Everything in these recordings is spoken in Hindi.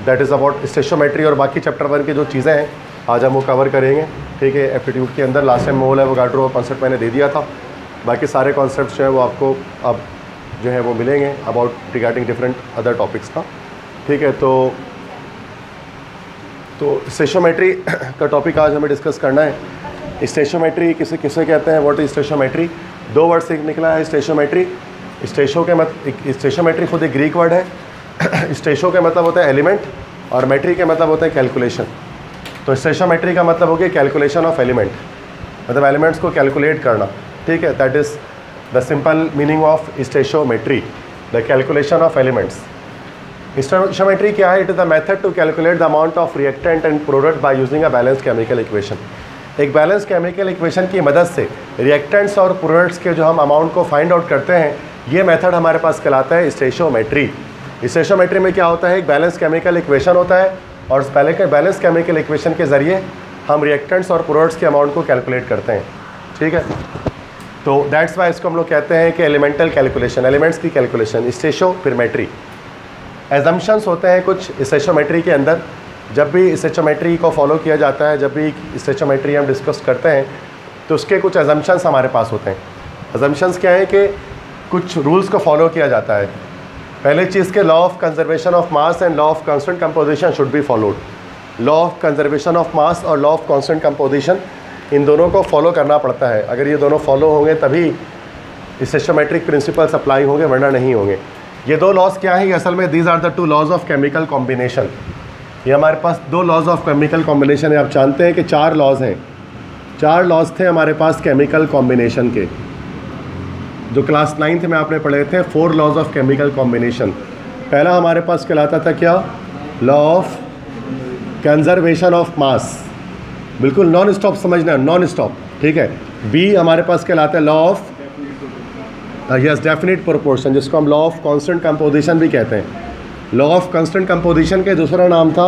That is about स्टेशोमेट्री। और बाकी चैप्टर 1 की जो चीज़ें हैं आज हम वो कवर करेंगे, ठीक है। एप्टीट्यूड के अंदर लास्ट टाइम मोल एवोगाड्रो कॉन्सेप्ट मैंने दे दिया था, बाकी सारे कॉन्सेप्ट्स जो है वो आपको अब जो है वो मिलेंगे about regarding different other topics का, ठीक है। तो स्टेशोमेट्री का टॉपिक आज हमें डिस्कस करना है। स्टेशोमेट्री किसे किसे कहते हैं, व्हाट इज स्टेशोमेट्री? 2 वर्ड से निकला है स्टेशोमेट्री। स्टेशोमेट्री खुद एक ग्रीक वर्ड है। स्टेशो का मतलब होता है एलिमेंट और मेट्री के मतलब होता है कैलकुलेशन। तो स्टेशोमेट्री का मतलब हो गया कैलकुलेशन ऑफ एलिमेंट, मतलब एलिमेंट्स को कैलकुलेट करना, ठीक है। That is the simple meaning of स्टेशोमेट्री, the calculation of elements. स्टेशोमेट्री क्या है? It is the method to calculate the amount of reactant and product by using a balance chemical equation. एक बैलेंस केमिकल इक्वेशन की मदद से रिएक्टेंट्स और प्रोडक्ट्स के जो हम अमाउंट को फाइंड आउट करते हैं, ये मेथड हमारे पास कहलाता है स्टेशोमेट्री। स्टेशोमेट्री में क्या होता है? एक बैलेंस केमिकल इक्वेशन होता है और उस बैलेंस केमिकल इक्वेशन के ज़रिए हम रिएक्टेंट्स और प्रोडक्ट्स के अमाउंट को कैलकुलेट करते हैं, ठीक है। तो दैट्स वाई इसको हम लोग कहते हैं कि एलिमेंटल कैलकुलेशन, एलिमेंट्स की कैलकुलेशन, स्टेशो फिर मेट्री। एजम्पशंस होते हैं कुछ स्टेशोमेट्री के अंदर। जब भी स्टेशोमेट्री को फॉलो किया जाता है, जब भी स्टेशोमेट्री हम डिस्कस करते हैं, तो उसके कुछ एजम्पशंस हमारे पास होते हैं। एजम्पशंस क्या है कि कुछ रूल्स को फॉलो किया जाता है। पहले चीज़ के law of conservation of mass and law of constant composition should be followed. Law of conservation of मास और लॉ ऑफ कांस्टेंट कंपोजिशन, इन दोनों को फॉलो करना पड़ता है। अगर ये दोनों फॉलो होंगे तभी स्टेशोमेट्रिक प्रिंसिपल्स अप्लाई होंगे, वरना नहीं होंगे। ये 2 लॉज क्या हैं? असल में these are the 2 laws of chemical combination. ये हमारे पास 2 लॉज ऑफ केमिकल कॉम्बिनेशन है। आप जानते हैं कि 4 लॉज हैं, 4 लॉज थे हमारे पास केमिकल कॉम्बिनेशन के, जो क्लास 9th में आपने पढ़े थे। 4 लॉज ऑफ केमिकल कॉम्बिनेशन। पहला हमारे पास कहलाता था क्या? लॉ ऑफ कंजर्वेशन ऑफ मास, बिल्कुल नॉन स्टॉप समझना, नॉन स्टॉप, ठीक है। बी हमारे पास कहलाता है law of yes definite proportion, जिसको हम लॉ ऑफ कांस्टेंट कंपोजिशन भी कहते हैं। लॉ ऑफ कांस्टेंट कंपोजिशन के दूसरा नाम था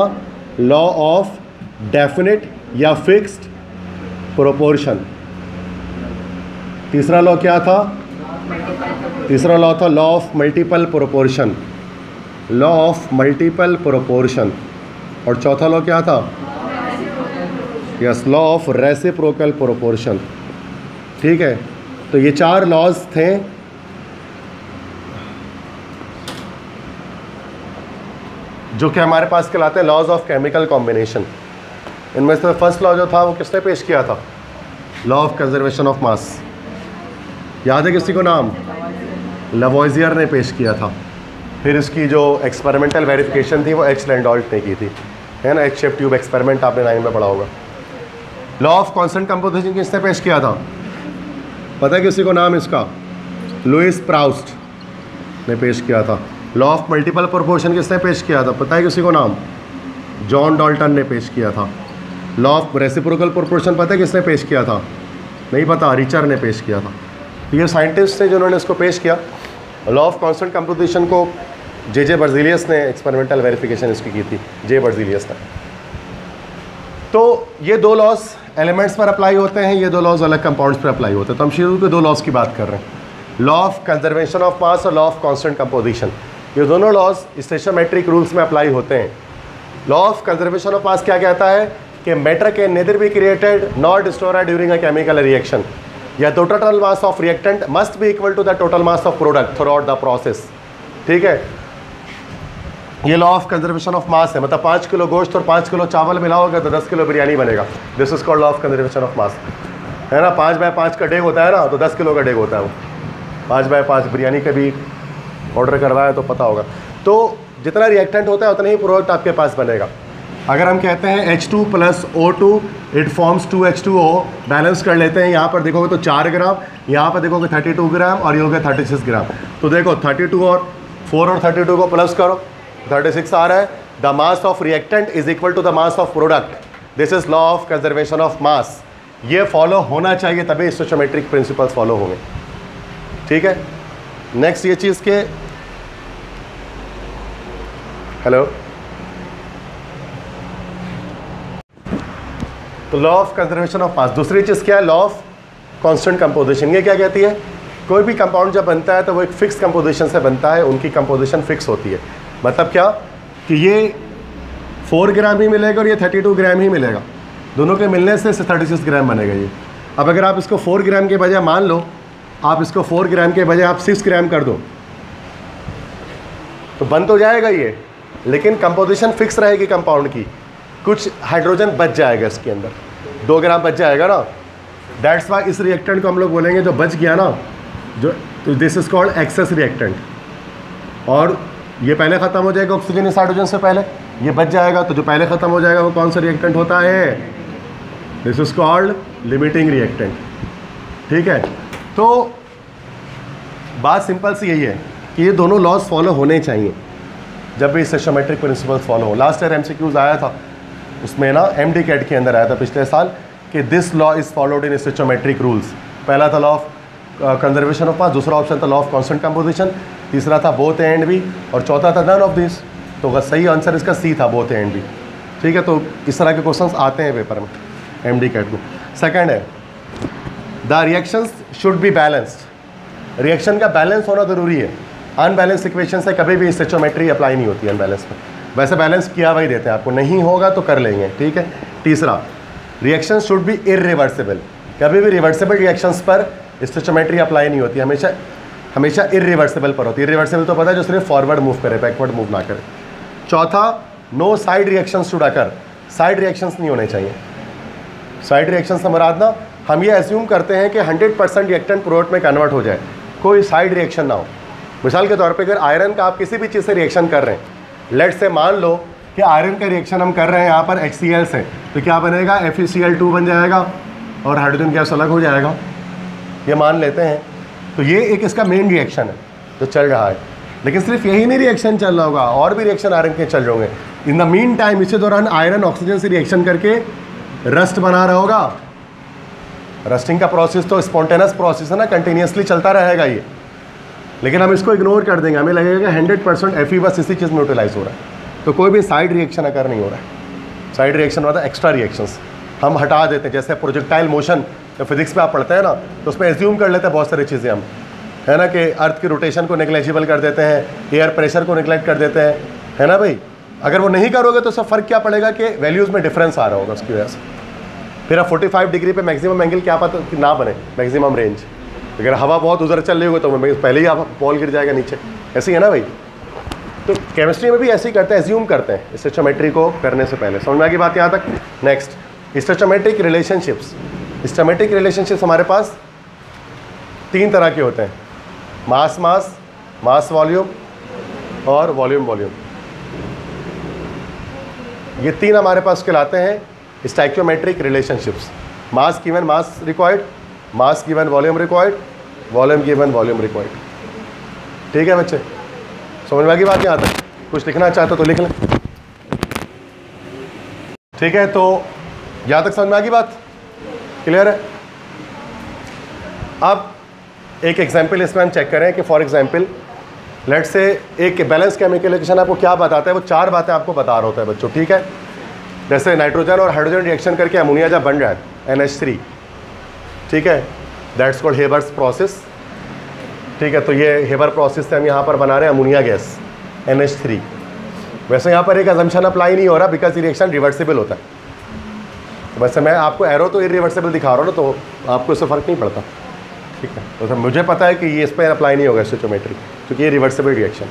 लॉ ऑफ डेफिनेट या फिक्स्ड प्रोपोर्शन। तीसरा लॉ क्या था? तीसरा लॉ था law of multiple proportion, law of multiple proportion. और चौथा लॉ क्या था? Yes, law of reciprocal proportion, ठीक है। तो ये 4 लॉज थे जो कि हमारे पास कहलाते हैं लॉज ऑफ केमिकल कॉम्बिनेशन। इनमें से फर्स्ट लॉ जो था वो किसने पेश किया था? लॉ ऑफ कंजर्वेशन ऑफ मास। याद है किसी को नाम? लवॉइजियर ने पेश किया था। फिर इसकी जो एक्सपेरिमेंटल वेरिफिकेशन थी वो एच लैंडॉल्ट ने की थी, है ना। एच शेप ट्यूब एक्सपेरिमेंट आपने 9 में पढ़ा होगा। लॉ ऑफ कांस्टेंट कंपोजिशन किसने पेश किया था? पता है किसी को नाम इसका? लुइस प्राउस्ट ने पेश किया था। लॉ ऑफ मल्टीपल प्रोपोर्शन किसने पेश किया था? पता है किसी को नाम? जॉन डाल्टन ने पेश किया था। लॉ ऑफ रेसिप्रोकल प्रोपोर्शन पता है किसने पेश किया था? नहीं पता, रिचर ने पेश किया था। तो ये साइंटिस्ट थे जिन्होंने इसको पेश किया। लॉ ऑफ कांस्टेंट कंपोजिशन को जे बर्जीलियस ने एक्सपेरिमेंटल वेरिफिकेशन इसकी की थी, जे बर्जीलियस ने। तो ये 2 लॉज एलिमेंट्स पर अप्लाई होते हैं, ये 2 लॉज अलग कंपाउंड्स पर अप्लाई होते हैं। तो हम शुरू के 2 लॉज की बात कर रहे हैं, लॉ ऑफ कंजर्वेशन ऑफ मास और लॉ ऑफ कांस्टेंट कंपोजिशन। ये दोनों लॉज स्टेशोमेट्रिक रूल्स में अप्लाई होते हैं। लॉ ऑफ कंजर्वेशन ऑफ मास क्या कहता है कि matter can nether be created nor destroyed during a chemical reaction, या the total mass of reactant must be equal to the total mass of product through out the process, ठीक है। ये लॉ ऑफ कंजर्वेशन ऑफ मास है, मतलब 5 किलो गोश्त और 5 किलो चावल मिलाओगे तो 10 किलो बिरयानी बनेगा। This is called law of conservation of मास, है ना। 5 बाय 5 का डेग होता है ना, तो 10 किलो का डेग होता है वो। 5 बाय 5 बिरयानी का भी ऑर्डर करवाया तो पता होगा। तो जितना रिएक्टेंट होता है उतना ही प्रोडक्ट आपके पास बनेगा। अगर हम कहते हैं H2 + O2 it forms 2H2O, balance कर लेते हैं। यहाँ पर देखोगे तो 4 ग्राम, यहाँ पर देखोगे 32 ग्राम और ये हो गया 36 ग्राम। तो देखो 32 और 4 और 32 को प्लस करो, 36 आ रहा है। The mass of reactant is equal to the mass of product. This is law of conservation of mass. ये फॉलो होना चाहिए तभी स्टेशोमेट्रिक प्रिंसिपल्स फॉलो होंगे, ठीक है। नेक्स्ट ये चीज़ के हेलो, तो लॉ ऑफ कंजर्वेशन ऑफ मास। दूसरी चीज़ क्या है? Law of constant composition. ये क्या कहती है? कोई भी कंपाउंड जब बनता है तो वो एक फिक्स कंपोजिशन से बनता है, उनकी कंपोजिशन फिक्स होती है। मतलब क्या कि ये 4 ग्राम ही मिलेगा और ये 32 ग्राम ही मिलेगा, दोनों के मिलने से 36 ग्राम बनेगा ये। अब अगर आप इसको 4 ग्राम के बजाय, मान लो आप इसको 4 ग्राम के बजाय आप 6 ग्राम कर दो तो बन तो जाएगा ये, लेकिन कंपोजिशन फिक्स रहेगी कंपाउंड की, कुछ हाइड्रोजन बच जाएगा इसके अंदर, 2 ग्राम बच जाएगा ना। दैट्स वाई इस रिएक्टेंट को हम लोग बोलेंगे जो बच गया ना, जो तो this is called excess reactant. और ये पहले ख़त्म हो जाएगा ऑक्सीजन इस हाइड्रोजन से पहले, ये बच जाएगा, तो जो पहले ख़त्म हो जाएगा वो कौन सा रिएक्टेंट होता है? This is called limiting reactant. ठीक है, तो बात सिंपल सी यही है कि ये दोनों लॉज फॉलो होने चाहिए जब भी स्टोइचोमेट्रिक प्रिंसिपल्स फॉलो हो। लास्ट ईयर MCQs आया था, उसमें ना MD कैट के अंदर आया था पिछले साल कि this law is followed in स्टोइचोमेट्रिक rules. पहला था लॉ ऑफ कंजर्वेशन ऑफ मास, दूसरा ऑप्शन था लॉ ऑफ कांस्टेंट कंपोजिशन, तीसरा था बोथ ए एंड बी, और चौथा था नन ऑफ दिस। तो सही आंसर इसका सी था, बोथ ए एंड बी। ठीक है, तो इस तरह के क्वेश्चंस आते हैं पेपर में MD कैट को। सेकंड है the reactions should be balanced. Reaction का बैलेंस होना ज़रूरी है। अनबैलेंस इक्वेशन से कभी भी स्टोइचोमेट्री अप्लाई नहीं होती अनबैलेंस में। वैसे बैलेंस किया हुआ ही देते हैं आपको, नहीं होगा तो कर लेंगे। ठीक है, तीसरा रिएक्शन शुड बी इरिवर्सिबल। कभी भी रिवर्सिबल रिएक्शंस पर स्टोइचोमेट्री अप्लाई नहीं होती, हमेशा इरिवर्सिबल पर होती है। इरिवर्सिबल तो पता है, जो सिर्फ फॉरवर्ड मूव करे, बैकवर्ड मूव ना करे। चौथा, no side reactions should occur. Side reactions नहीं होने चाहिए। साइड रिएक्शन से मुराद ना, हम ये एज्यूम करते हैं कि 100% रिएक्टेंट प्रोडक्ट में कन्वर्ट हो जाए, कोई साइड रिएक्शन ना हो। मिसाल के तौर पे अगर आयरन का आप किसी भी चीज़ से रिएक्शन कर रहे हैं, लेट से मान लो कि आयरन का रिएक्शन हम कर रहे हैं यहाँ पर HCl से, तो क्या बनेगा? FeCl2 बन जाएगा और हाइड्रोजन गैस अलग हो जाएगा, ये मान लेते हैं। तो ये एक इसका मेन रिएक्शन है जो चल रहा है। लेकिन सिर्फ यही नहीं रिएक्शन चल रहा होगा, और भी रिएक्शन आयरन के चल रहे होंगे। इन द मीन टाइम इसी दौरान आयरन ऑक्सीजन से रिएक्शन करके रस्ट बना रहा होगा। रस्टिंग का प्रोसेस तो स्पॉन्टेनियस प्रोसेस है ना, कंटिन्यूसली चलता रहेगा ये। लेकिन हम इसको इग्नोर कर देंगे, हमें लगेगा 100% Fe बस इसी चीज़ में यूटिलाइज हो रहा है, तो कोई भी साइड रिएक्शन अगर नहीं हो रहा है। साइड रिएक्शन मतलब एक्स्ट्रा रिएक्शंस हम हटा देते हैं। जैसे प्रोजेक्टाइल मोशन जो फिजिक्स में आप पढ़ते हैं ना, तो उसमें एज्यूम कर लेते हैं बहुत सारी चीज़ें हम, है ना, कि अर्थ की रोटेशन को नेग्लेजिबल कर देते हैं, एयर प्रेशर को नेग्लेक्ट कर देते हैं, है ना भाई। अगर वो नहीं करोगे तो उससे फ़र्क क्या पड़ेगा कि वैल्यूज़ में डिफरेंस आ रहा होगा उसकी वजह से। फिर आप 45 डिग्री पे मैक्सिमम एंगल क्या पता कि ना बने, मैक्सिमम रेंज। अगर हवा बहुत उधर चल रही होगी तो पहले ही आप बॉल गिर जाएगा नीचे, ऐसे ही है ना भाई। तो केमिस्ट्री में भी ऐसे ही करते हैं, एज्यूम करते हैं स्टोइचोमेट्री को करने से पहले। समझ में आ गई बात यहाँ तक? Next, स्टोइचोमेट्रिक relationships. स्टोइचोमेट्रिक रिलेशनशिप्स हमारे पास 3 तरह के होते हैं, मास मास, मास वॉल्यूम और वॉल्यूम वॉल्यूम। ये 3 हमारे पास कहलाते हैं स्टोइचोमेट्रिक relationships. Mass given mass required, mass given volume required, volume given volume required. ठीक है बच्चे, समझ में आ गई बात यहाँ तक? कुछ लिखना चाहते तो लिख लें। ठीक है, तो यहाँ तक समझ में आ गई बात? क्लियर है? अब एक एग्जाम्पल इसमें हम चेक करें कि फॉर एग्जाम्पल लेट से एक बैलेंस केमिकल इक्वेशन आपको क्या बताता है, वो 4 बातें आपको बता रहा होता है बच्चों। ठीक है, जैसे नाइट्रोजन और हाइड्रोजन रिएक्शन करके अमोनिया जब बन रहा है NH3, ठीक है, दैट्स कॉल्ड हेबर्स प्रोसेस। ठीक है, तो ये हेबर प्रोसेस से हम यहाँ पर बना रहे हैं अमोनिया गैस NH3। वैसे यहाँ पर एक अजम्पशन अप्लाई नहीं हो रहा बिकॉज रिएक्शन रिवर्सिबल होता है। वैसे मैं आपको एरो तो इरिवर्सिबल दिखा रहा हूँ ना, तो आपको इससे फ़र्क नहीं पड़ता। ठीक है, तो मुझे पता है कि ये इस पर अप्लाई नहीं होगा स्टोइचोमेट्री, क्योंकि ये रिवर्सिबल रिएक्शन,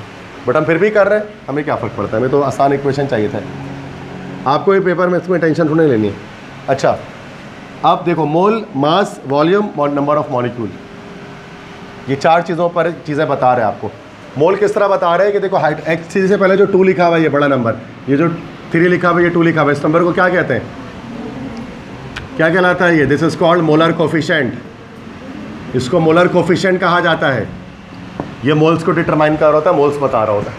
बट हम फिर भी कर रहे हैं, हमें क्या फ़र्क पड़ता है। हमें तो आसान इक्वेशन चाहिए था। आपको ये पेपर में इसमें टेंशन थोड़ी लेनी है। अच्छा, आप देखो, मोल, मास, वॉल्यूम और नंबर ऑफ मॉलिक्यूल, ये 4 चीज़ों पर चीज़ें बता रहे हैं आपको। मोल किस तरह बता रहे हैं कि देखो HCl से पहले जो 2 लिखा हुआ है, ये बड़ा नंबर, ये जो 3 लिखा हुआ है, ये 2 लिखा हुआ है, इस नंबर को क्या कहते हैं? क्या कहलाता है ये? This is called molar coefficient. इसको मोलर कोफिशिएंट कहा जाता है। ये मोल्स को डिटरमाइन कर रहा होता है, मोल्स बता रहा होता है।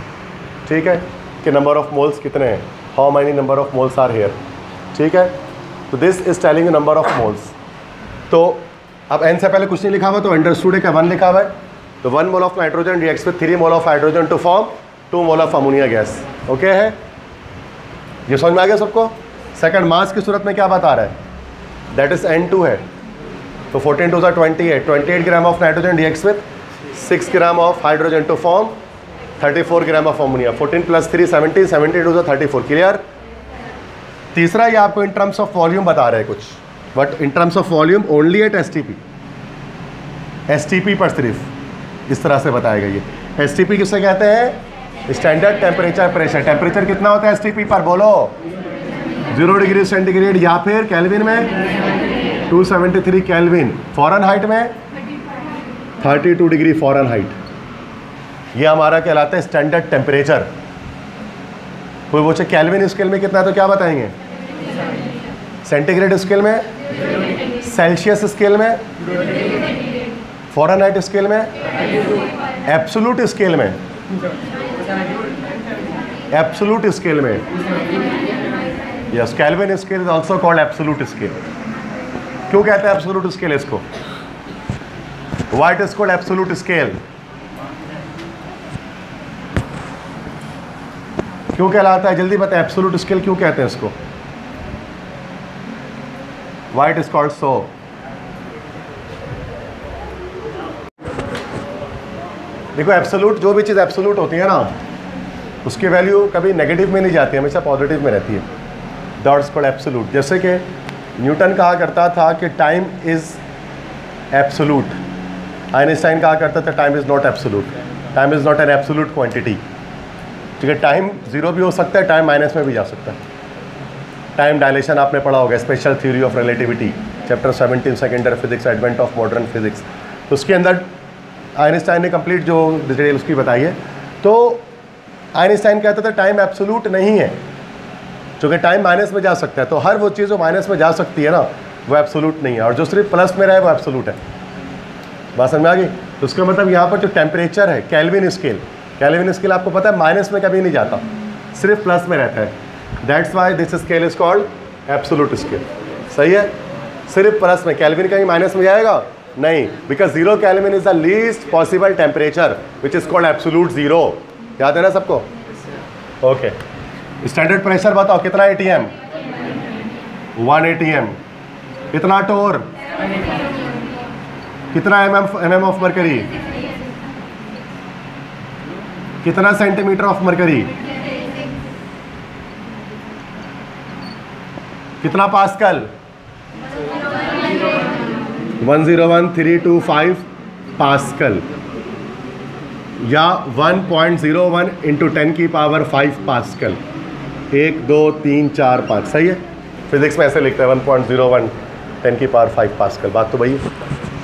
ठीक है, कि नंबर ऑफ मोल्स कितने हैं, how many number of moles are here. ठीक है, तो this is telling number of moles. तो अब n से पहले कुछ नहीं लिखा हुआ, तो अंडरस्टूड है क्या 1 लिखा हुआ है, तो 1 mole of nitrogen reacts with 3 mole of hydrogen to form 2 mole of ammonia gas. Okay है, ये समझ में आ गया सबको? सेकंड, मास की सूरत में क्या बता रहा है? दैट इज N2 है, तो 14 2 28, 28 gram of nitrogen reacts with 6 gram of hydrogen to form 34 gram of ammonia. 14 + 3 17, 17 2 34। Clear? तीसरा ये आपको इन टर्म्स ऑफ वॉल्यूम बता रहे हैं कुछ, but in terms of volume only at STP पर सिर्फ इस तरह से बताया गया। ये एसटीपी किसे कहते हैं? Standard temperature pressure. टेम्परेचर कितना होता है एसटीपी पर? बोलो 0 डिग्री सेंटीग्रेड या फिर केल्विन में 273 केल्विन, फ़ारेनहाइट में 32 डिग्री फ़ारेनहाइट। ये हमारा कहलाता है स्टैंडर्ड टेम्परेचर। कोई पूछे केल्विन स्केल में कितना है तो क्या बताएंगे? सेंटीग्रेड स्केल में, सेल्सियस स्केल में, फ़ारेनहाइट स्केल में, एब्सोल्यूट स्केल में, एब्सोल्यूट स्केल में। Yes, kelvin scale is also called absolute scale. क्यों कहते हैं एब्सोल्यूट स्केल इसको? Why it is called absolute scale? क्यों कहलाता है? जल्दी बताएं, एब्सोल्यूट स्केल क्यों कहते हैं इसको? व्हाई इट इज कॉल्ड सो? देखो एब्सोल्यूट, जो भी चीज़ एब्सोल्यूट होती है ना, उसकी वैल्यू कभी नेगेटिव में नहीं जाती, हमेशा पॉजिटिव में रहती है। That's called absolute. जैसे कि न्यूटन कहा करता था कि टाइम इज़ एब्सोल्यूट, आइंस्टाइन कहा करता था time is not absolute, time is not an absolute quantity. ठीक है, टाइम जीरो भी हो सकता है, टाइम माइनस में भी जा सकता है। टाइम डायलेशन आपने पढ़ा होगा, special theory of relativity, chapter 17 second year physics, advent of modern physics. तो उसके अंदर आइंस्टाइन ने कंप्लीट जो डिटेल उसकी बताई है। तो आइंस्टाइन कहता था टाइम एब्सोल्यूट नहीं है, क्योंकि टाइम माइनस में जा सकता है। तो हर वो चीज़ जो माइनस में जा सकती है ना, वो एब्सोल्यूट नहीं है, और जो सिर्फ प्लस में रहे वो एब्सोल्यूट है। बात समझ में आ गई? तो उसका मतलब यहाँ पर जो टेम्परेचर है, केल्विन स्केल, केल्विन स्केल आपको पता है माइनस में कभी नहीं जाता, सिर्फ प्लस में रहता है। That's why this scale is called absolute scale. सही है, सिर्फ प्लस में, केल्विन कहीं माइनस में जाएगा नहीं, because 0 kelvin is the least possible temperature which is called absolute 0। याद है ना सबको? ओके, स्टैंडर्ड प्रेशर बताओ कितना ATM? 1 ATM। कितना टोर? कितना mm ऑफ मरकरी? कितना सेंटीमीटर ऑफ मरकरी? कितना पास्कल? 101,325 पास्कल, या 1.01 इंटू 10 की पावर 5 पास्कल। 1 2 3 4 5। सही है, फिजिक्स में ऐसे लिखते हैं 1.01 10 की पावर 5 पास्कल। बात तो वही है,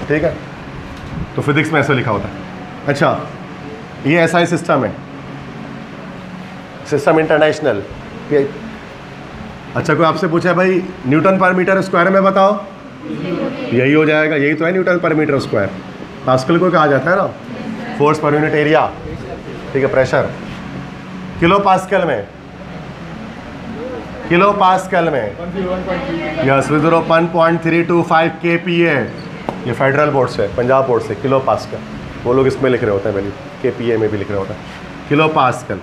ठीक है? तो फिजिक्स में ऐसे लिखा होता है। अच्छा, ये SI सिस्टम है, सिस्टम इंटरनेशनल। अच्छा, कोई आपसे पूछा भाई न्यूटन पर मीटर स्क्वायर में बताओ, यही हो जाएगा, यही तो है न्यूटन पर मीटर स्क्वायर। पास्कल को कहा जाता है ना, फोर्स पर यूनिट एरिया। ठीक है, प्रेशर किलो पास्कल में, किलो पास्कल में यस, 1.325 kPa। ये फेडरल बोर्ड से, पंजाब बोर्ड से, किलो पास्कल। वो लोग इसमें लिख रहे होते हैं वैल्यू, kPa में भी लिख रहे होते हैं, किलो पास्कल।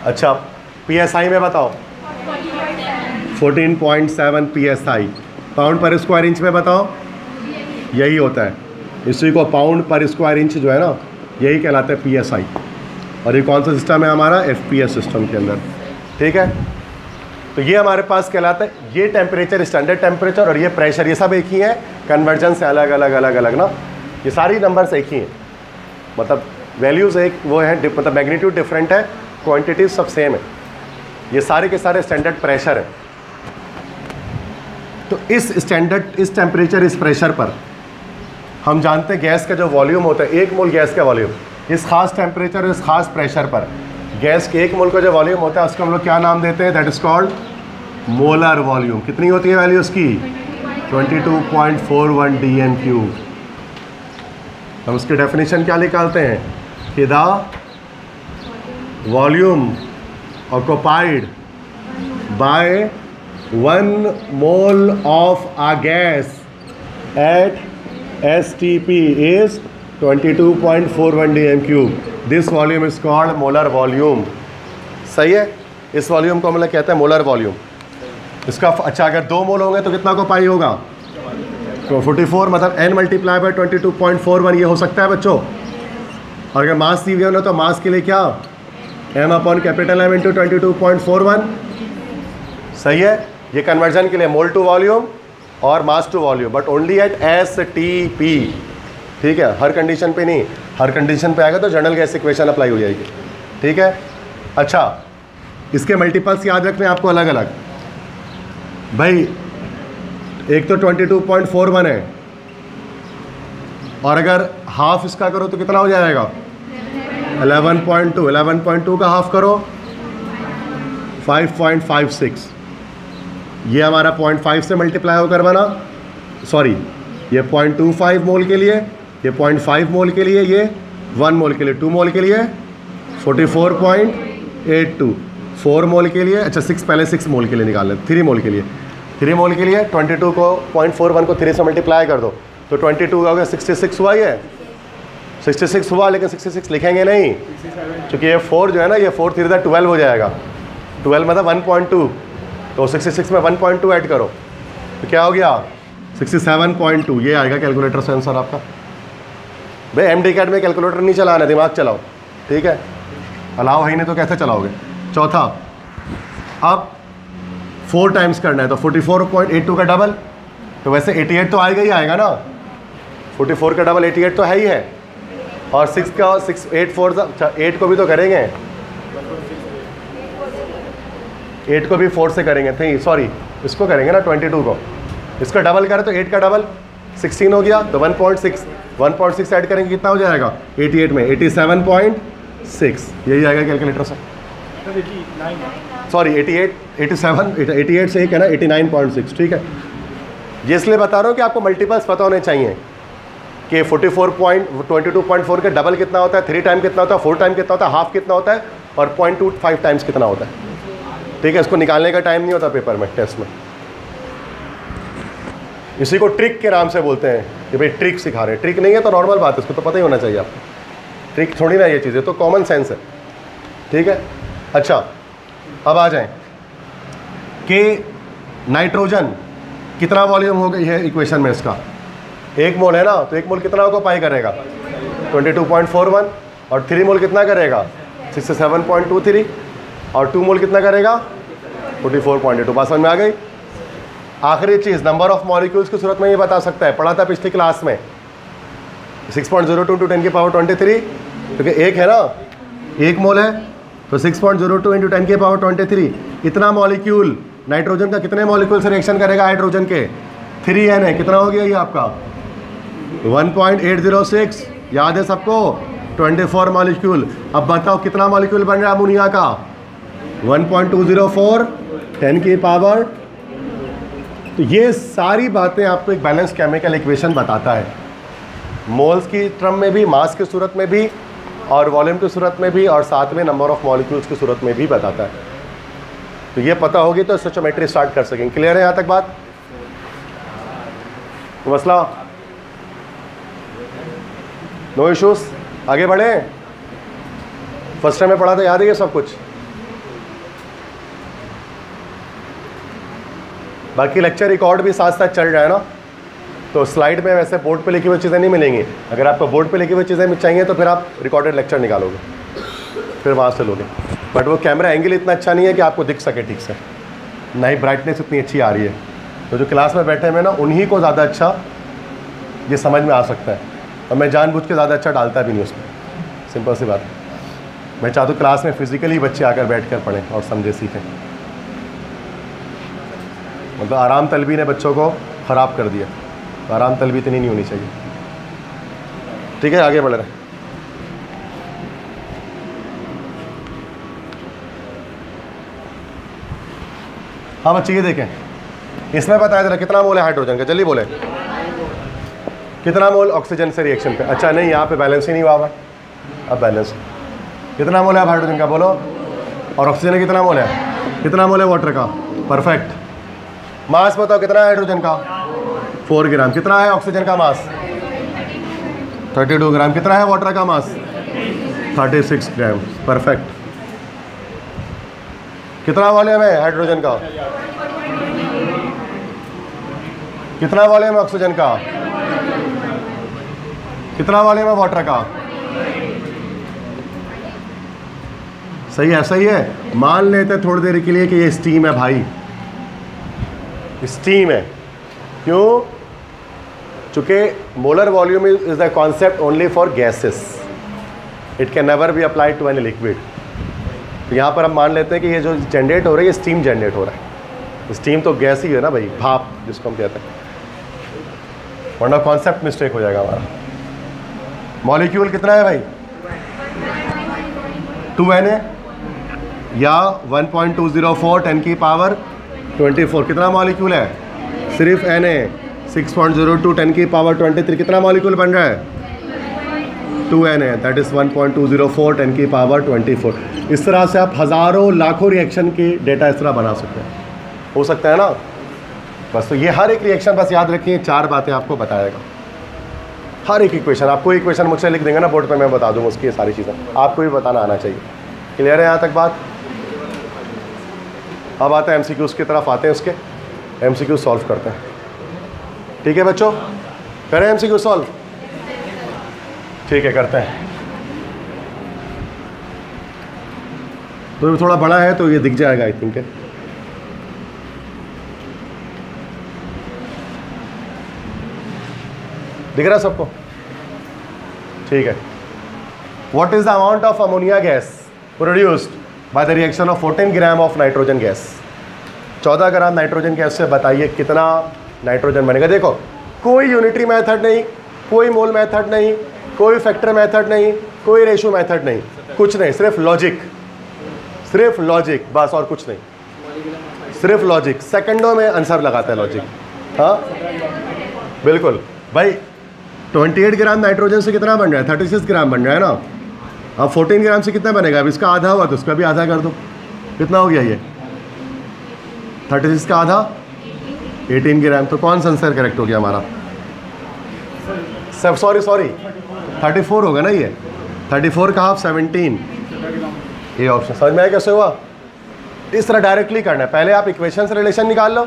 अच्छा, PSI में बताओ, 14.7 PSI। पाउंड पर स्क्वायर इंच में बताओ, यही होता है, इसी को पाउंड पर स्क्वायर इंच जो है ना, यही कहलाता है PSI। और ये कौन सा सिस्टम है हमारा? FPS सिस्टम के अंदर। ठीक है, तो ये हमारे पास कहलाता है, ये टेम्परेचर स्टैंडर्ड टेम्परेचर, और ये प्रेशर, ये सब एक ही है, कन्वर्जन से अलग अलग अलग अलग ना, ये सारी नंबर्स एक ही हैं, मतलब वैल्यूज़ एक वो है, मतलब मैग्नीट्यूड डिफरेंट है, क्वांटिटीज सब सेम है। ये सारे के सारे स्टैंडर्ड प्रेशर है। तो इस स्टैंडर्ड, इस टेम्परेचर, इस प्रेशर पर हम जानते हैं गैस का जो वॉल्यूम होता है, 1 मोल गैस का वॉल्यूम, इस खास टेम्परेचर और इस खास प्रेशर पर गैस के 1 मोल का जो वॉल्यूम होता है, उसको हम लोग क्या नाम देते हैं? That is called molar volume. कितनी होती है वैल्यू उसकी? 22.41 dm³। हम उसकी डेफिनेशन क्या निकालते हैं कि the volume occupied by 1 mole of a gas at STP is 22.41 dm³। This volume is called molar volume. सही है, इस वॉल्यूम को हम लोग कहते हैं मोलर वॉल्यूम। इसका अच्छा, अगर 2 मोल होंगे तो कितना को पाई होगा? तो 44, मतलब n मल्टीप्लाई बाय 22.41 ये हो सकता है बच्चों। और अगर मास दी हुई हो तो मास के लिए क्या? m/कैपिटल M इंटू 22.41। सही है, ये कन्वर्जन के लिए मोल टू वॉल्यूम और मास to volume, but only eight STP, ठीक है, हर कंडीशन पे नहीं, हर कंडीशन पे आएगा तो जनरल गैस इक्वेशन अप्लाई हो जाएगी, ठीक है। अच्छा, इसके मल्टीपल्स याद रखने आपको अलग अलग, भाई एक तो 22.41 है, और अगर हाफ इसका करो तो कितना हो जाएगा 11.2, 11.2 का हाफ करो 5.56, ये हमारा 0.5 से मल्टीप्लाई हो करवाना, सॉरी ये 0.25 मोल के लिए, ये 0.5 मोल के लिए, ये 1 मोल के लिए, 2 मोल के लिए 44.82, 4 मोल के लिए, अच्छा 6 पहले 6 मोल के लिए निकाल लें, 3 मोल के लिए, 3 मोल के लिए 22 को 0.41 को 3 से मल्टीप्लाई कर दो तो 22 का हो गया 66 हुआ, ये 66 हुआ, लेकिन 66 लिखेंगे नहीं क्योंकि ये 4 जो है ना, ये 4 3 12 हो जाएगा, 12 मतलब 1.2, तो 66 में 1.2 ऐड करो तो क्या हो गया 67.2, ये आएगा कैलकुलेटर से आंसर आपका। भाई MD-CAT में कैलकुलेटर नहीं चलाना, दिमाग चलाओ, ठीक है, अलाउ है नहीं तो कैसे चलाओगे। चौथा, अब 4 टाइम्स करना है तो 44.82 का डबल, तो वैसे 88 तो आएगा ही आएगा ना, 44 का डबल 88 तो है ही है, और 6 का 6 8 4, अच्छा 8 को भी तो करेंगे, 8 को भी 4 से करेंगे, नहीं सॉरी इसको करेंगे ना 22 को, इसका डबल करें तो 8 का डबल 16 हो गया, तो 1.6 ऐड करेंगे कितना हो जाएगा 88 में 87.6, यही आएगा कैलकुलेटर से, सॉरी 88 से ही कहना 89.6, ठीक है। ये इसलिए बता रहा हूँ कि आपको मल्टीपल्स पता होने चाहिए कि 22.4 का डबल कितना होता है, 3 टाइम कितना होता है, 4 टाइम कितना होता है, हाफ कितना होता है, और 0.25 टाइम्स कितना होता है, ठीक है। इसको निकालने का टाइम नहीं होता पेपर में, टेस्ट में। इसी को ट्रिक के नाम से बोलते हैं कि भाई ट्रिक सिखा रहे हैं, ट्रिक नहीं है तो नॉर्मल बात है, इसको तो पता ही होना चाहिए आपको, ट्रिक थोड़ी ना ये चीज़ें तो कॉमन सेंस है, ठीक है। अच्छा, अब आ जाएं कि नाइट्रोजन कितना वॉल्यूम हो गई है इक्वेशन में, इसका 1 मोल है ना, तो 1 मोल कितना ऑक्यूपाई करेगा 22.41, और 3 मोल कितना करेगा 67.23, और 2 मोल कितना करेगा 44.82, बात समझ में आ गई। आखिरी चीज़, नंबर ऑफ मॉलिक्यूल्स की सूरत में ये बता सकता है, पढ़ा था पिछली क्लास में 6.02 × 10⁻23, क्योंकि एक है ना, 1 मोल है तो 6.02 × 10⁻23, इतना मॉलिक्यूल नाइट्रोजन का कितने मॉलिक्यूल से रिएक्शन करेगा हाइड्रोजन के 3n है, कितना हो गया ये आपका 1.806, याद है सबको 24 मॉलिक्यूल। अब बताओ कितना मॉलिक्यूल बन रहा है अमोनिया का 1.204 10 की पावर। तो ये सारी बातें आपको एक बैलेंस केमिकल इक्वेशन बताता है, मोल्स की टर्म में भी, मास की सूरत में भी, और वॉल्यूम की सूरत में भी, और साथ में नंबर ऑफ मॉलिक्यूल्स की सूरत में भी बताता है। तो ये पता होगी तो स्टोइचियोमेट्री स्टार्ट कर सकेंगे। क्लियर है यहाँ तक बात? तो मसला नो इश्यूज, आगे बढ़े। फर्स्ट टाइम में पढ़ा था, याद है ये सब कुछ? बाकी लेक्चर रिकॉर्ड भी साथ साथ चल रहा है ना, तो स्लाइड में वैसे बोर्ड पे लिखी हुई चीज़ें नहीं मिलेंगी। अगर आपको बोर्ड पे लिखी हुई चीज़ें चाहिए तो फिर आप रिकॉर्डेड लेक्चर निकालोगे, फिर वहाँ से लोगे। बट वो कैमरा एंगल इतना अच्छा नहीं है कि आपको दिख सके ठीक से, ना ही ब्राइटनेस उतनी अच्छी आ रही है। तो जो क्लास में बैठे हुए ना, उन्हीं को ज़्यादा अच्छा ये समझ में आ सकता है, और मैं जानबूझ के ज़्यादा अच्छा डालता भी नहीं उसमें, सिंपल सी बात है। मैं चाहता हूँ क्लास में फिजिकली बच्चे आकर बैठ कर पढ़ें और समझे सीखें। मतलब आराम तलबी ने बच्चों को ख़राब कर दिया, तो आराम तलबी इतनी नहीं होनी चाहिए। ठीक है, आगे बढ़ रहे हैं। हाँ बच्चे ये देखें, इसमें बताया जरा कितना मोल है हाइड्रोजन का, जल्दी बोले कितना मोल ऑक्सीजन से रिएक्शन पे। अच्छा नहीं, यहाँ पे बैलेंस ही नहीं हुआ, अब बैलेंस। कितना मोल है हाइड्रोजन का बोलो, और ऑक्सीजन का कितना मोल है, कितना मोल है वाटर का, परफेक्ट। मास बताओ कितना है हाइड्रोजन का, 4 ग्राम। कितना है ऑक्सीजन का मास, 32 ग्राम। कितना है वाटर का मास, 36 ग्राम, परफेक्ट। कितना वॉल्यूम है हाइड्रोजन का, कितना वॉल्यूम है ऑक्सीजन का, कितना वॉल्यूम है वाटर का। सही है, सही है। मान लेते थोड़ी देर के लिए कि ये स्टीम है भाई, स्टीम है। क्यों? चूँकि molar volume is the concept only for gases, it can never be applied to any liquid. तो यहाँ पर हम मान लेते हैं कि ये जो जनरेट हो रहा है ये स्टीम जनरेट हो रहा है। स्टीम तो गैस ही है ना भाई, भाप जिसको हम कहते हैं, वरना कॉन्सेप्ट मिस्टेक हो जाएगा हमारा। मॉलिक्यूल कितना है भाई? 2Na या 1.204 10 की पावर 24। कितना मॉलिक्यूल है? सिर्फ Na 6.02 10 की पावर 23। कितना मॉलिक्यूल बन रहा है? 2Na, दैट इज़ 1.204 10 की पावर 24। इस तरह से आप हज़ारों लाखों रिएक्शन की डेटा इस तरह बना सकते हैं, हो सकता है ना। बस तो ये हर एक रिएक्शन बस याद रखिए, 4 बातें आपको बताएगा। हर एक इक्वेशन, आपको इक्वेशन मुझसे लिख देंगे ना बोर्ड पे, मैं बता दूंगा उसकी सारी चीज़ें, आपको भी बताना आना चाहिए। क्लियर है यहाँ तक बात? अब आते हैं MCQs की तरफ, आते हैं उसके MCQ सॉल्व करते हैं। ठीक है बच्चों, करें MCQ सॉल्व? ठीक है, करते हैं। तो ये थोड़ा बड़ा है तो ये दिख जाएगा आई थिंक। दिख रहा है सबको? ठीक है। What is the amount of ammonia gas produced by the reaction of 14 gram of nitrogen gas? 14 gram nitrogen gas से बताइए कितना नाइट्रोजन बनेगा। देखो, कोई यूनिटरी मेथड नहीं, कोई मोल मेथड नहीं, कोई फैक्टर मेथड नहीं, कोई रेशो मेथड नहीं, कुछ नहीं, सिर्फ लॉजिक, सिर्फ लॉजिक बस, और कुछ नहीं, सिर्फ लॉजिक। सेकंडों में आंसर लगाता है लॉजिक। हाँ बिल्कुल भाई, 28 ग्राम नाइट्रोजन से कितना बन रहा है? 36 ग्राम बन रहा है ना। अब 14 ग्राम से कितना बनेगा? अब इसका आधा हुआ तो उसका भी आधा कर दो, कितना हो गया ये? 36 का आधा 18 ग्राम। तो कौन सा आंसर करेक्ट हो गया हमारा? सब सॉरी 34 होगा ना ये, 34 का हाफ 17, ये ऑप्शन। समझ में आया कैसे हुआ? इस तरह डायरेक्टली करना है। पहले आप इक्वेशन से रिलेशन निकाल लो,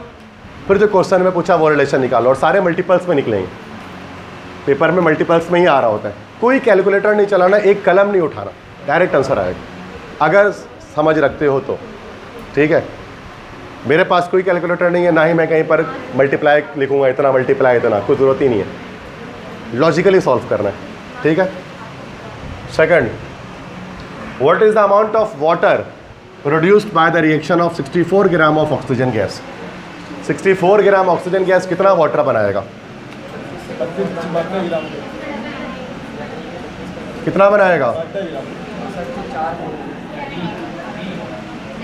फिर जो क्वेश्चन में पूछा वो रिलेशन निकालो, और सारे मल्टीपल्स में निकलेंगे। पेपर में मल्टीपल्स में ही आ रहा होता है। कोई कैलकुलेटर नहीं चलाना, एक कलम नहीं उठाना, डायरेक्ट आंसर आएगा अगर समझ रखते हो तो। ठीक है, मेरे पास कोई कैलकुलेटर नहीं है, ना ही मैं कहीं पर मल्टीप्लाई लिखूंगा, इतना मल्टीप्लाई इतना, कोई ज़रूरत ही नहीं है, लॉजिकली सॉल्व करना है। ठीक है। Second, what is the amount of water produced by the reaction of 64 gram of oxygen gas? 64 gram oxygen gas कितना वाटर बनाएगा? कितना बनाएगा?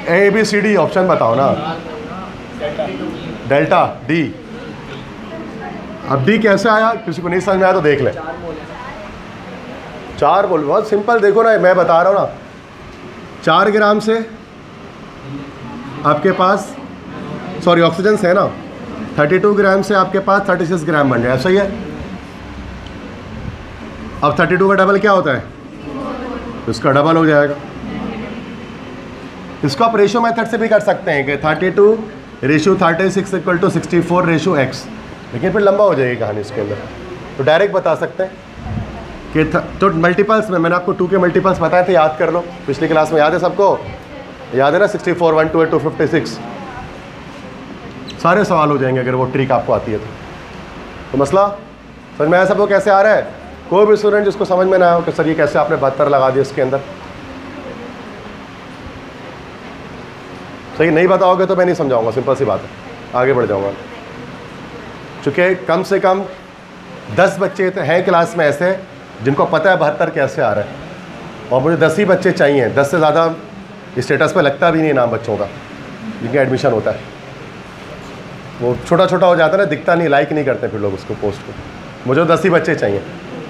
ABCD ऑप्शन बताओ ना। Delta D. अब डी कैसे आया? किसी को नहीं समझ में आया तो देख ले। 4 बोल, बहुत सिंपल, देखो ना, मैं बता रहा हूँ ना। 4 ग्राम से आपके पास, सॉरी ऑक्सीजन से है ना, 32 ग्राम से आपके पास 36 ग्राम बन जाए, सही है। अब 32 का डबल क्या होता है? इसका डबल हो जाएगा। इसको आप रेशो मेथड से भी कर सकते हैं कि 32 ratio 36 equal to 64 ratio x, लेकिन फिर लंबा हो जाएगी कहानी इसके अंदर। तो डायरेक्ट बता सकते हैं कि तो मल्टीपल्स में मैंने आपको 2 के मल्टीपल्स बताए थे, याद कर लो, पिछली क्लास में याद है सबको? याद है ना? 64, 128, 256, सारे सवाल हो जाएंगे अगर वो ट्रिक आपको आती है तो मसला समझ में आया सबको कैसे आ रहा है? कोई भी स्टूडेंट जिसको समझ में ना आया कि सर ये कैसे आपने 72 लगा दिया इसके अंदर, सही नहीं बताओगे तो मैं नहीं समझाऊंगा, सिंपल सी बात है, आगे बढ़ जाऊंगा। चूँकि कम से कम 10 बच्चे हैं क्लास में ऐसे जिनको पता है 72 कैसे आ रहा है, और मुझे 10 ही बच्चे चाहिए। 10 से ज़्यादा स्टेटस पे लगता भी नहीं नाम बच्चों का जिनका एडमिशन होता है। वो छोटा छोटा हो जाता है ना, दिखता नहीं, लाइक नहीं करते फिर लोग उसको, पोस्ट को। मुझे 10 ही बच्चे चाहिए,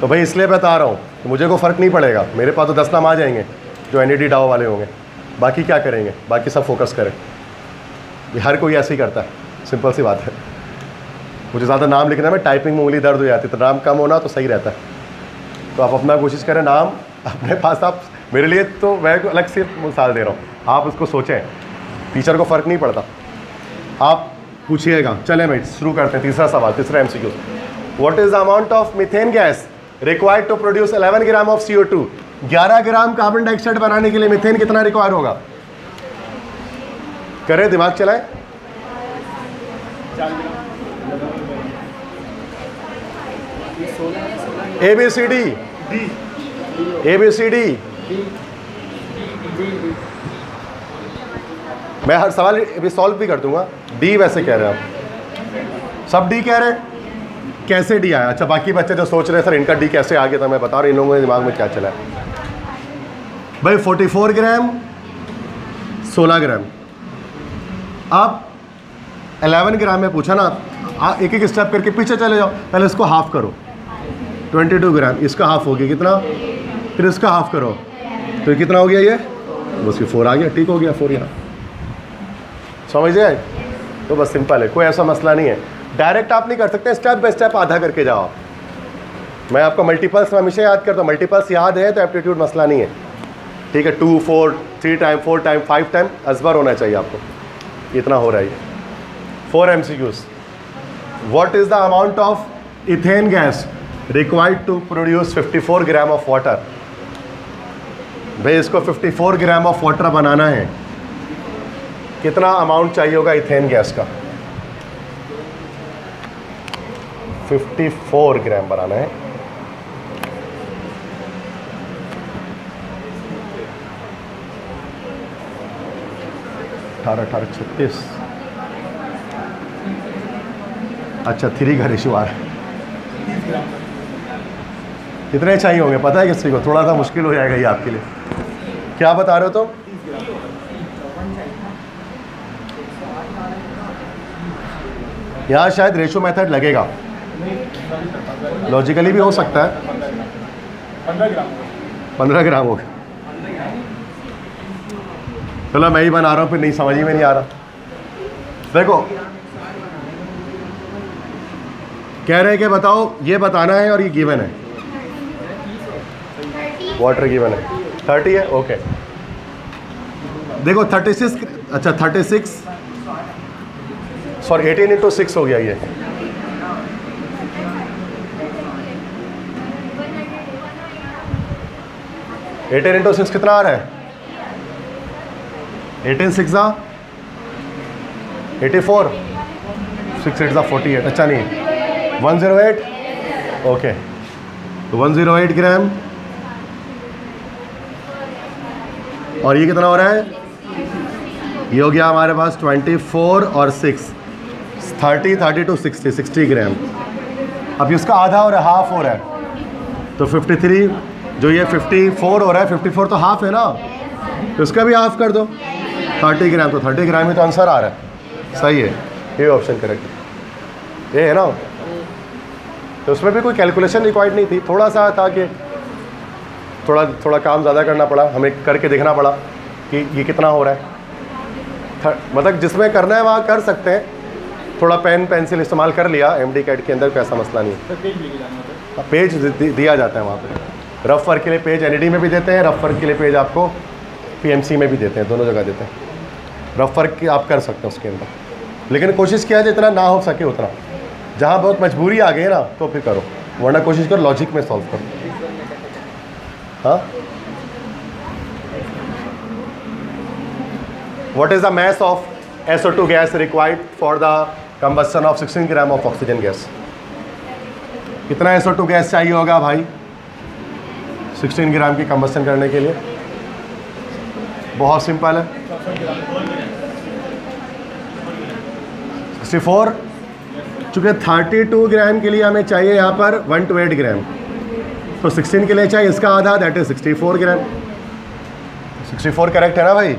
तो भाई इसलिए बता रहा हूँ तो मुझे को फ़र्क नहीं पड़ेगा, मेरे पास तो 10 नाम आ जाएंगे जो NED डाओ वाले होंगे। बाकी क्या करेंगे? बाकी सब फोकस करें। ये हर कोई ऐसे ही करता है, सिंपल सी बात है। मुझे ज़्यादा नाम लिखने में टाइपिंग में उंगली दर्द हो जाती है, तो नाम कम होना तो सही रहता है। तो आप अपना कोशिश करें, नाम अपने पास, आप मेरे लिए तो मैं अलग से मिसाल दे रहा हूँ, आप उसको सोचें, टीचर को फ़र्क नहीं पड़ता। आप पूछिएगा। चलें भाई शुरू करते हैं। तीसरा सवाल, तीसरा MCQ। What is the amount of methane gas required to produce 11 gram of CO2? 11 gram carbon dioxide बनाने के लिए मीथेन कितना रिक्वायर होगा? करें, दिमाग चलाएं। ABCD ABCD। मैं हर सवाल अभी सॉल्व भी कर दूंगा। डी वैसे कह रहे हैं आप सब, डी कह रहे हैं, कैसे डी आया? अच्छा, बाकी बच्चे जो सोच रहे हैं सर इनका डी कैसे आ गया था, मैं बता रहा हूँ इन लोगों के दिमाग में क्या चला है। भाई 44 ग्राम 16 ग्राम, आप 11 ग्राम में पूछा ना, एक एक स्टेप करके पीछे चले जाओ। पहले इसको हाफ करो, 22 ग्राम, इसका हाफ हो गया कितना, फिर इसका हाफ करो तो ये कितना हो गया, ये बस ये 4 आ गया, ठीक हो गया 4 यहाँ। समझ गए? तो बस सिंपल है, कोई ऐसा मसला नहीं है। डायरेक्ट आप नहीं कर सकते, स्टेप बाय स्टेप आधा करके जाओ। मैं आपको मल्टीपल्स में हमेशा याद करता हूँ, मल्टीपल्स याद है तो एप्टीट्यूड मसला नहीं है, ठीक है। 2 4 3 टाइम 4 टाइम 5 टाइम अजबर होना चाहिए आपको, इतना हो रहा है। 4 MCQs। What is the amount of ethane gas required to produce 54 gram of water? भाई इसको 54 ग्राम ऑफ वाटर बनाना है, कितना अमाउंट चाहिए होगा इथेन गैस का? 54 ग्राम बनाना है। अठारह 36। अच्छा 3 का रेशियो आ रहा है। कितने चाहिए होंगे पता है किसी को? थोड़ा सा मुश्किल हो जाएगा ये आपके लिए। क्या बता रहे हो तुम? यहाँ शायद रेशियो मेथड लगेगा, लॉजिकली भी हो सकता है। 15 ग्राम हो गया। चलो मैं ही बना रहा हूँ, फिर नहीं समझ ही में नहीं आ रहा। देखो कह रहे हैं कि बताओ ये बताना है और ये गिवन है, वाटर गिवन है 30 है, ओके। देखो 36, अच्छा 36 सॉरी 18 × 6 हो गया ये। एटीन इंटू 6 कितना आ रहा है? 18 6 84, 6 8 48। अच्छा नहीं 108, ओके। तो 108 ग्राम, और ये कितना हो रहा है? ये हो गया हमारे पास 24 और 6 30 32 60 60 ग्राम। अब इसका आधा हो रहा है, हाफ हो रहा है, तो 53, जो ये 54 हो रहा है, 54 तो हाफ है ना, तो इसका भी हाफ कर दो 30 ग्राम, तो 30 ग्राम ही तो आंसर आ रहा है। सही है, ये ऑप्शन करेक्ट है, ये है ना। तो उसमें भी कोई कैलकुलेशन रिक्वायर्ड नहीं थी, थोड़ा सा था कि थोड़ा काम ज़्यादा करना पड़ा, हमें करके देखना पड़ा कि ये कितना हो रहा है। मतलब जिसमें करना है वहाँ कर सकते हैं, थोड़ा पेन पेंसिल इस्तेमाल कर लिया MD कैट के अंदर, कोई ऐसा मसला नहीं है। पेज दिया जाता है वहाँ पे, रफ वर्क के लिए पेज LED में भी देते हैं, रफ वर्क के लिए पेज आपको PMC में भी देते हैं, दोनों जगह देते हैं। रफ वर्क की आप कर सकते हैं उसके अंदर, लेकिन कोशिश किया जाए जितना ना हो सके उतना। जहाँ बहुत मजबूरी आ गई ना तो फिर करो, वरना कोशिश करो लॉजिक में सॉल्व करो। हाँ, what is the mass of SO2 gas required for the combustion of 16 gram of oxygen gas? कितना SO2 गैस चाहिए होगा भाई 16 ग्राम की कंबस्शन करने के लिए? बहुत सिंपल है, 64। चूँकि 32 ग्राम के लिए हमें चाहिए यहाँ पर 128 ग्राम, तो 16 के लिए चाहिए इसका आधा, दैट इज 64 ग्राम। 64 करेक्ट है ना भाई?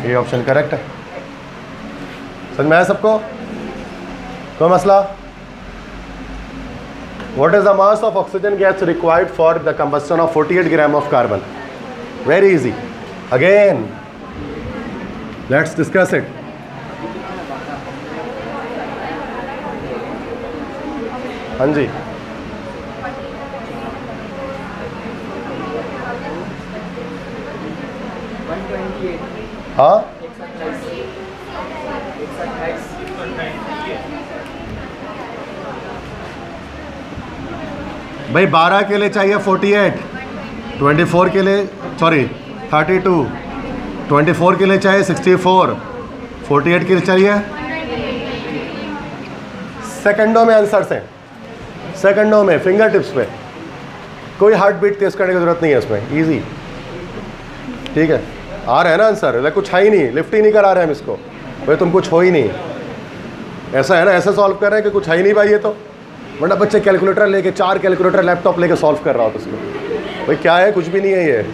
ये ऑप्शन करेक्ट है। समझ में आया सबको? कोई मसला? What is the mass of oxygen gas required for the combustion of 48 gram of carbon? Very easy, again let's discuss it. हाँ जी, हाँ भाई 12 के लिए चाहिए 48, 24 के लिए सॉरी 32, 24 के लिए चाहिए 64, 48 के लिए चाहिए सेकंडों में आंसर्स हैं, सेकंडों में, फिंगर टिप्स पे, कोई हार्ट बीट तेज करने की जरूरत नहीं है इसमें, इजी। ठीक है, आ रहा है ना आंसर, कुछ है ही नहीं, लिफ्ट ही नहीं करा रहे हैं हम इसको, भाई तुम कुछ हो ही नहीं, ऐसा है ना, ऐसा सॉल्व कर रहे हैं कि कुछ है ही नहीं भाई ये तो, वरना बच्चे कैलकुलेटर लेके 4 कैलकुलेटर लैपटॉप लेके सॉल्व कर रहा होता उसको, भाई क्या है, कुछ भी नहीं है ये,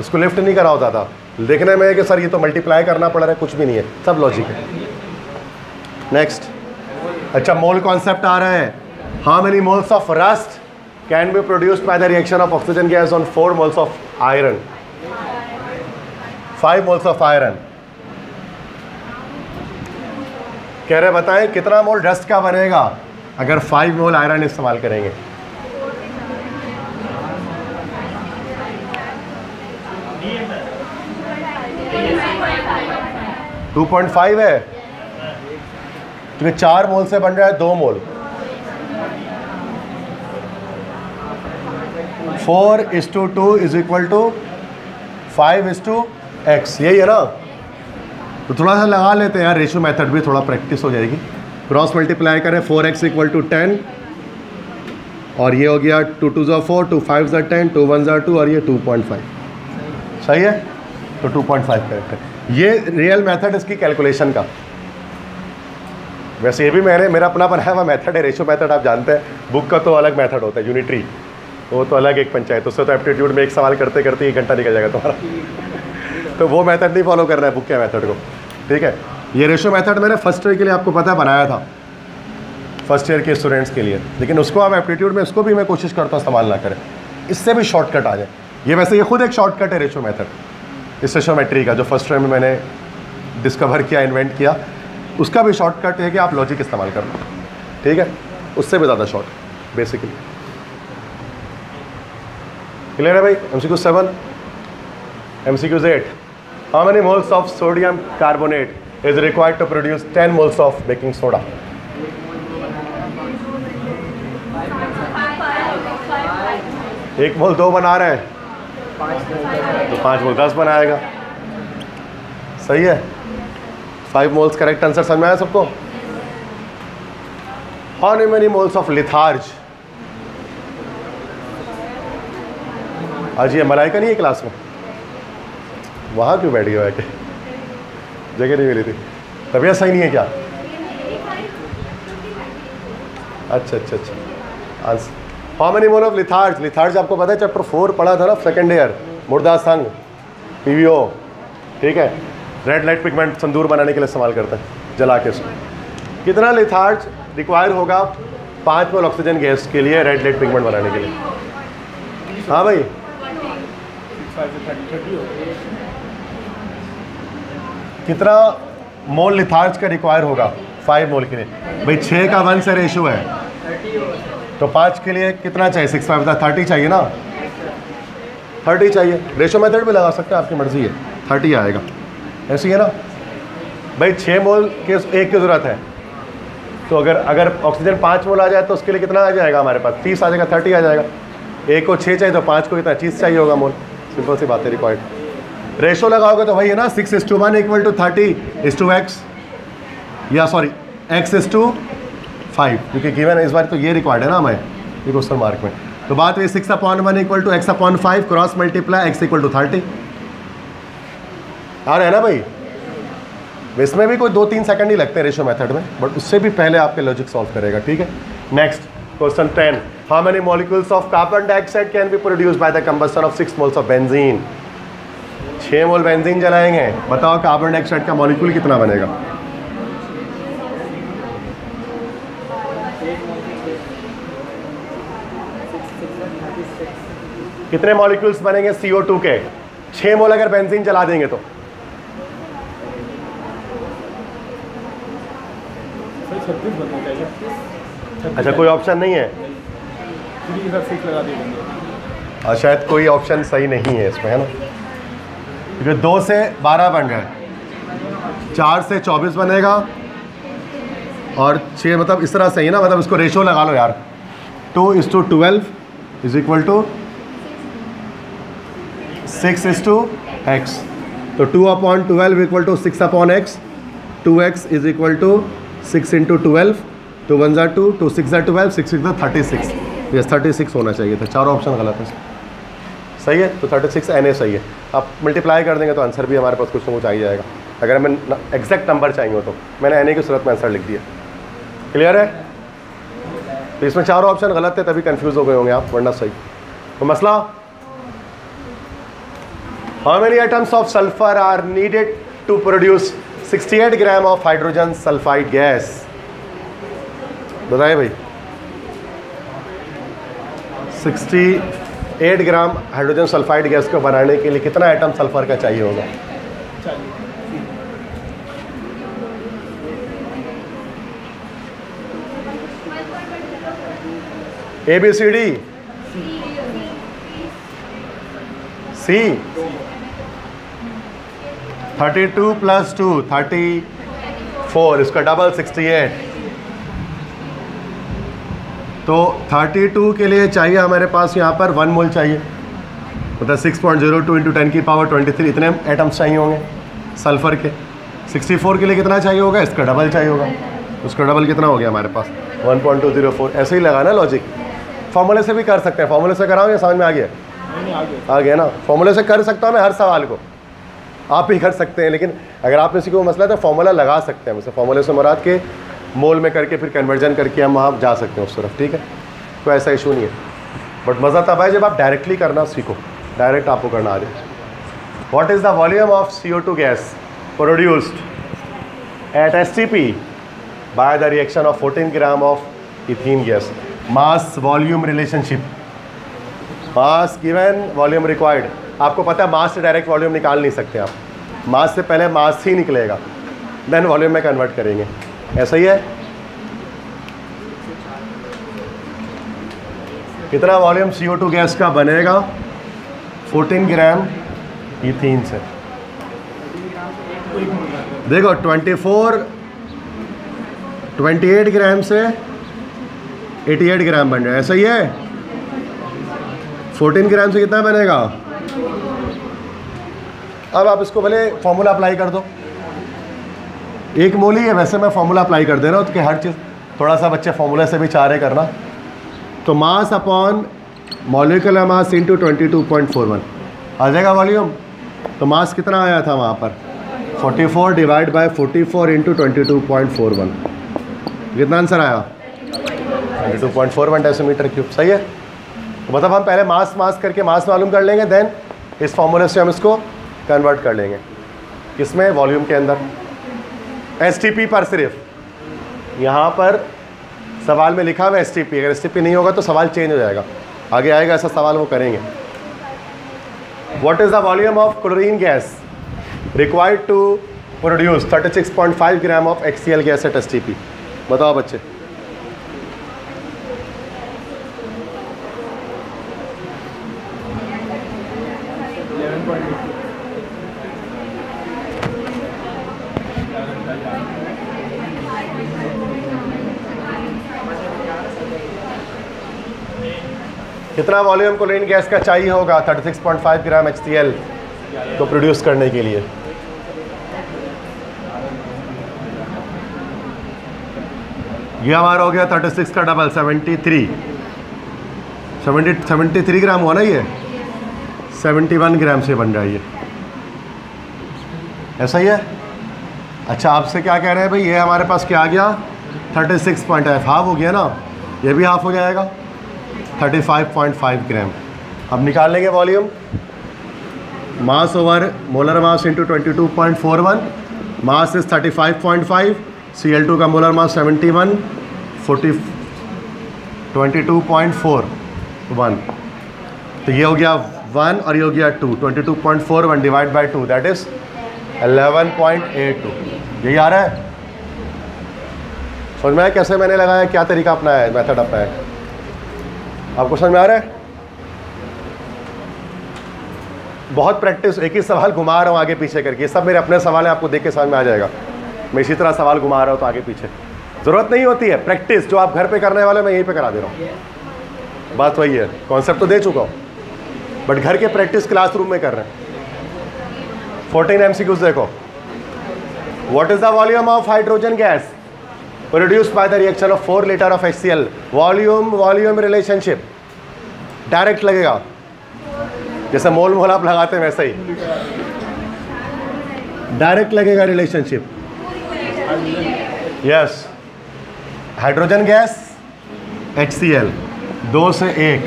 उसको लिफ्ट नहीं करा होता था, देखने में है कि सर ये तो मल्टीप्लाई करना पड़ रहा है, कुछ भी नहीं है, सब लॉजिक है। नेक्स्ट, अच्छा मोल कॉन्सेप्ट आ रहा है, how many moles of rust can be produced by the reaction of oxygen gas on 4 moles of iron, 5 moles of iron. कह रहे बताएं कितना मोल रस्ट का बनेगा अगर 5 मोल आयरन इस्तेमाल करेंगे। टू 2.5 है, क्योंकि 4 मोल से बन रहा है 2 मोल, 4:2 इज इक्वल टू 5:x, यही है ना। तो थोड़ा सा लगा लेते हैं यार, रेशियो मेथड भी थोड़ा प्रैक्टिस हो जाएगी। क्रॉस मल्टीप्लाई करें, 4x इक्वल टू 10, और ये हो गया 2 2 4, 2 5 10, 2 1 2, और ये 2.5, सही है, तो 2.5 करेक्ट है। ये रियल मेथड इसकी कैलकुलेशन का, वैसे ये भी मेरा अपना बनाया हुआ मेथड है, रेशियो मेथड आप जानते हैं, बुक का तो अलग मेथड होता है, यूनिटरी, वो तो अलग एक पंचायत, उससे तो एप्टीट्यूड में एक सवाल करते करते 1 घंटा निकल जाएगा तुम्हारा तो वो मेथड नहीं फॉलो करना है बुक के मेथड को, ठीक है। ये रेशियो मेथड मैंने फर्स्ट ईयर के लिए आपको पता है बनाया था, फर्स्ट ईयर के स्टूडेंट्स के लिए, लेकिन उसको आप एप्टीट्यूड में उसको भी मैं कोशिश करता हूँ इस्तेमाल ना करें, इससे भी शॉर्टकट आ जाए। ये वैसे ये खुद एक शॉर्टकट है रेशियो मेथड, इस रेशियोमेट्री का जो फर्स्ट ईयर में मैंने डिस्कवर किया, इन्वेंट किया, उसका भी शॉर्टकट है कि आप लॉजिक इस्तेमाल करना, ठीक है, उससे भी ज़्यादा शॉर्ट बेसिकली। क्लियर है भाई। MCQ 7, MCQ 8, how many moles of sodium carbonate is required to produce 10 moles of baking soda. एक मोल 2 बना रहे हैं तो 5 मोल 10 बनाएगा, सही है। 5 मोल्स करेक्ट आंसर, समझ में आया सबको। How many moles of litharge, आज ये मलाइका नहीं है क्लास में, वहाँ क्यों बैठ गया है कि जगह नहीं मिली थी, तबीयत सही नहीं है क्या? अच्छा अच्छा अच्छा, answer how many mole of litharge, litharge आपको पता है चैप्टर 4 पढ़ा था ना सेकेंड ईयर, मुर्दा संग, PVO, ठीक है, रेड लाइट पिगमेंट संदूर बनाने के लिए इस्तेमाल करते हैं जला के उसको। कितना लिथार्ज रिक्वायर होगा 5 मोल ऑक्सीजन गैस के लिए रेड लाइट पिगमेंट बनाने के लिए? हाँ भाई, कितना मोल लिथार्ज का रिक्वायर होगा 5 मोल के लिए? भाई 6 का 1 से रेशियो है, तो 5 के लिए कितना चाहिए? 6 5 30 चाहिए ना, 30 चाहिए। रेशियो मेथड भी लगा सकते हैं, आपकी मर्जी है, 30 आएगा, ऐसे ही है ना भाई। 6 मोल के एक की ज़रूरत है, तो अगर ऑक्सीजन 5 मोल आ जाए तो उसके लिए कितना आ जाएगा हमारे पास? 30 आ जाएगा, 30 आ जाएगा। एक को 6 चाहिए तो 5 को कितना? 30 चाहिए होगा मोल, सिंपल सी बात है। रिक्वायर्ड रेशो लगाओगे तो वही है ना, 6:1 इक्वल टू 30:x, या सॉरी x:5, क्योंकि गिवन है इस बार तो ये रिक्वायर्ड है ना हमें ये क्वेश्चन मार्क में। तो बात हुई 6/1 equal to x/5, cross multiply x equal to 30 आ रहा है ना भाई। इसमें भी कोई 2-3 सेकंड ही लगते हैं रेशियो मेथड में, बट उससे भी पहले आपके लॉजिक सॉल्व करेगा, ठीक है। Next question 10, how many molecules of carbon dioxide can be produced by the combustion of 6 moles of benzene. 6 mole benzene जलाएंगे, बताओ कार्बन डाइऑक्साइड का मॉलिक्यूल कितना बनेगा? कितने मॉलिक्यूल्स बनेंगे CO2 के? 6 मोल अगर बेंजीन जला देंगे तो? अच्छा, कोई ऑप्शन नहीं है? और शायद कोई ऑप्शन सही नहीं है इसमें, है ना, क्योंकि 2 से 12 बन गए, 4 से 24 बनेगा, और 6 मतलब इस तरह सही है ना, मतलब इसको रेशो लगा लो यार, 2:12 इज इक्वल टू 6:x, तो 2/12 equal to 6/x, 2x is equal to 6 × 12, 2 1 ज़ा 2, 2 6 ज़ा 12, 6 6 ज़ा 36। ये 36 होना चाहिए था, चारों ऑप्शन गलत है। सही है, तो 36 NA सही है। आप मल्टीप्लाई कर देंगे तो आंसर भी हमारे पास कुछ ना कुछ आ ही जाएगा। अगर हमें एग्जैक्ट नंबर चाहिए हो तो मैंने NA की सूरत में आंसर लिख दिया। क्लियर है? तो इसमें चारों ऑप्शन गलत थे तभी कंफ्यूज हो गए होंगे आप, वरना सही। तो मसला, how many atoms of sulphur are needed to produce 68 gram of hydrogen sulphide gas? बताइए भाई। 68 ग्राम हाइड्रोजन सल्फाइड गैस को बनाने के लिए कितना एटम सल्फर का चाहिए होगा? ABCD C 32 + 2 34, इसका डबल 68। तो 32 के लिए चाहिए हमारे पास यहाँ पर 1 मोल चाहिए, मतलब 6.02 × 10⁻23 इतने एटम्स चाहिए होंगे सल्फ़र के। 64 के लिए कितना चाहिए होगा? इसका डबल चाहिए होगा। उसका डबल कितना हो गया हमारे पास? 1.204। ऐसे ही लगाना लॉजिक। फॉर्मूले से भी कर सकते हैं, फॉर्मूले से कराओ या समझ में आ गया? आ गया ना? फॉर्मूले से कर सकता हूँ मैं हर सवाल को, आप भी कर सकते हैं, लेकिन अगर आप में से कोई मसला है तो फॉर्मूला लगा सकते हैं। मुझसे फॉर्मूले से मुराद के मोल में करके फिर कन्वर्जन करके हम वहाँ जा सकते हैं उस तरफ, ठीक है? कोई ऐसा इशू नहीं है। बट मज़ा तब है जब आप डायरेक्टली करना सीखो, डायरेक्ट आपको करना आ जाए। What is the volume of CO2 gas produced at STP bye the reaction of 14 gram of ethene gas? Mass volume relationship, mass given volume required. आपको पता है मास से डायरेक्ट वॉल्यूम निकाल नहीं सकते आप, मास से पहले मास ही निकलेगा, देन वॉल्यूम में कन्वर्ट करेंगे। ऐसा ही है। कितना वॉल्यूम CO2 गैस का बनेगा 14 ग्राम इथीन से? देखो 28 ग्राम से 88 ग्राम बन रहा है। ऐसा ही है। 14 ग्राम से कितना बनेगा? अब आप इसको भले फॉर्मूला अप्लाई कर दो, 1 मोल ही है वैसे, मैं फॉर्मूला अप्लाई कर दे रहा हूँ तो कि हर चीज़ थोड़ा सा बच्चे फॉर्मूले से भी चाह रहे करना। तो mass upon molecular mass into 22.41 आ जाएगा वॉल्यूम। तो मास कितना आया था वहाँ पर? 44 डिवाइड बाय 44 इंटू 22.41, कितना आंसर आया? 22.41 डेसीमीटर क्यूब। सही है। तो मतलब हम पहले मास करके मास मालूम कर लेंगे, देन इस फॉर्मूले से हम इसको कन्वर्ट कर लेंगे किसमें? वॉल्यूम के अंदर। STP पर सिर्फ यहाँ पर सवाल में लिखा हुआ है STP, अगर STP नहीं होगा तो सवाल चेंज हो जाएगा, आगे आएगा ऐसा सवाल वो करेंगे। What is the volume of chlorine gas required to produce 36.5 gram of HCl gas at STP? बताओ बच्चे। कितना वॉल्यूम क्लोरीन गैस का चाहिए होगा 36.5 ग्राम HCl को प्रोड्यूस करने के लिए? ये हमारा हो गया 36 का डबल 73 ग्राम हुआ ना, ये 71 ग्राम से बन रहा है ये। ऐसा ही है। अच्छा आपसे क्या कह रहे हैं भाई? ये हमारे पास क्या आ गया 36.5, हाफ हो गया ना, ये भी हाफ हो जाएगा 35.5 ग्राम। अब निकाल लेंगे volume. Mass over molar mass into 22.41, mass is 35.5, Cl2 का मोलर मास 71, 22.41, तो ये हो गया 1 और ये हो गया 2, 22.41 डिवाइड बाई 2 दैट इज 11.82। यही आ रहा है? समझ में आया कैसे मैंने लगाया, क्या तरीका अपनाया है, मेथड अपनाया है? आपको समझ में आ रहा है? बहुत प्रैक्टिस, एक ही सवाल घुमा रहा हूँ आगे पीछे करके, ये सब मेरे अपने सवाल हैं, आपको देख के समझ में आ जाएगा। मैं इसी तरह सवाल घुमा रहा हूँ तो आगे पीछे ज़रूरत नहीं होती है। प्रैक्टिस जो आप घर पे करने वाले मैं यहीं पे करा दे रहा हूँ, बात वही है। कॉन्सेप्ट तो दे चुका हूँ बट घर के प्रैक्टिस क्लासरूम में कर रहे हैं। 14 MCQs देखो। What is the volume of hydrogen gas produced by the reaction of 4 litre of HCl। Volume relationship direct लगेगा, जैसे मोल मोल आप लगाते हैं वैसे ही डायरेक्ट लगेगा relationship. Yes, hydrogen gas HCl 2 से 1,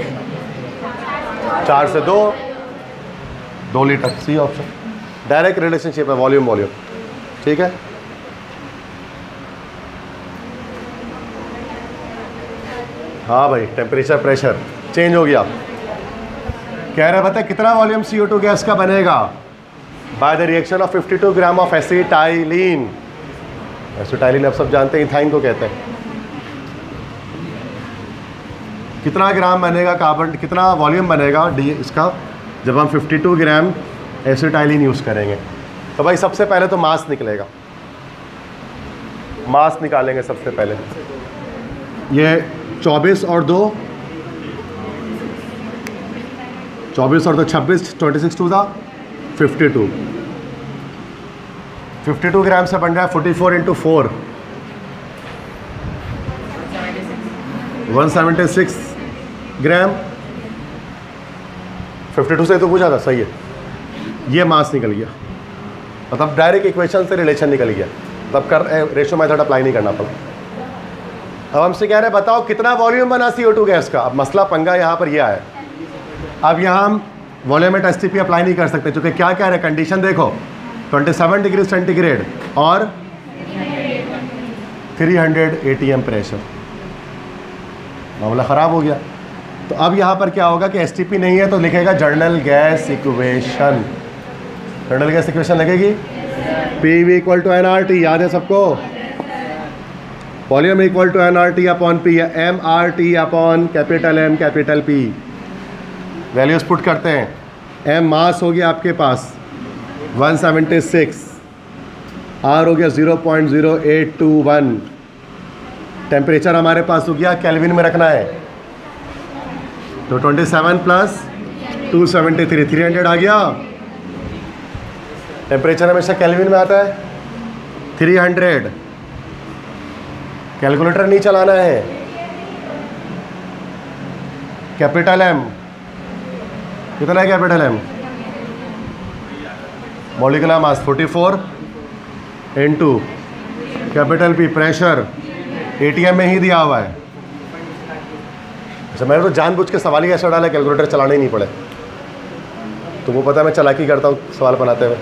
4 से 2, 2 litre, C option. Direct relationship है वॉल्यूम। ठीक है, हाँ भाई, टेम्परेचर प्रेशर चेंज हो गया। कह रहे बता कितना वॉल्यूम CO2 गैस का बनेगा bye the reaction of 52 gram of acetylene. Acetylene आप सब जानते हैं, इथाइन को कहते हैं। कितना ग्राम बनेगा कार्बन, कितना वॉल्यूम बनेगा इसका जब हम 52 ग्राम एसिटाइलिन यूज़ करेंगे? तो भाई सबसे पहले तो मास निकलेगा, मास निकालेंगे सबसे पहले। ये 24 और 2 26, 26 टू दा 52। 52 ग्राम से बन रहा है 44 इंटू 4 176 ग्राम। 52 से तो पूछा था, सही है। ये मास निकल गया, मतलब डायरेक्ट इक्वेशन से रिलेशन निकल गया, तब कर रेशो मेथड अप्लाई नहीं करना पड़ा। अब हमसे कह रहे हैं बताओ कितना वॉल्यूम बना CO2 गैस का। अब मसला पंगा यहाँ पर यह है, अब यहाँ हम वॉल्यूमेट STP अप्लाई नहीं कर सकते, क्योंकि क्या कह रहे हैं कंडीशन देखो, 27 डिग्री सेंटीग्रेड और 300 ATM प्रेशर, मामला ख़राब हो गया। तो अब यहाँ पर क्या होगा कि STP नहीं है तो लिखेगा journal gas equation. Journal gas equation लगेगी PV = nRT, याद है सबको? वॉल्यूम = nRT अपॉन P या MRT upon capital M capital P। Values put करते हैं। M मास हो गया आपके पास 176, R हो गया 0.0821, टेम्परेचर हमारे पास हो गया केल्विन में रखना है, तो 27 प्लस 273 300 आ गया। टेम्परेचर हमेशा केल्विन में आता है 300। कैलकुलेटर नहीं चलाना है। कैपिटल M कितना है? Capital M molecular mass 44 into capital P pressure ATM में ही दिया हुआ है। अच्छा, मैंने तो जानबूझ के सवाल ही ऐसा डाला कैलकुलेटर चलाने ही नहीं पड़े। तुमको पता है मैं चालाकी करता हूँ सवाल बनाते हुए,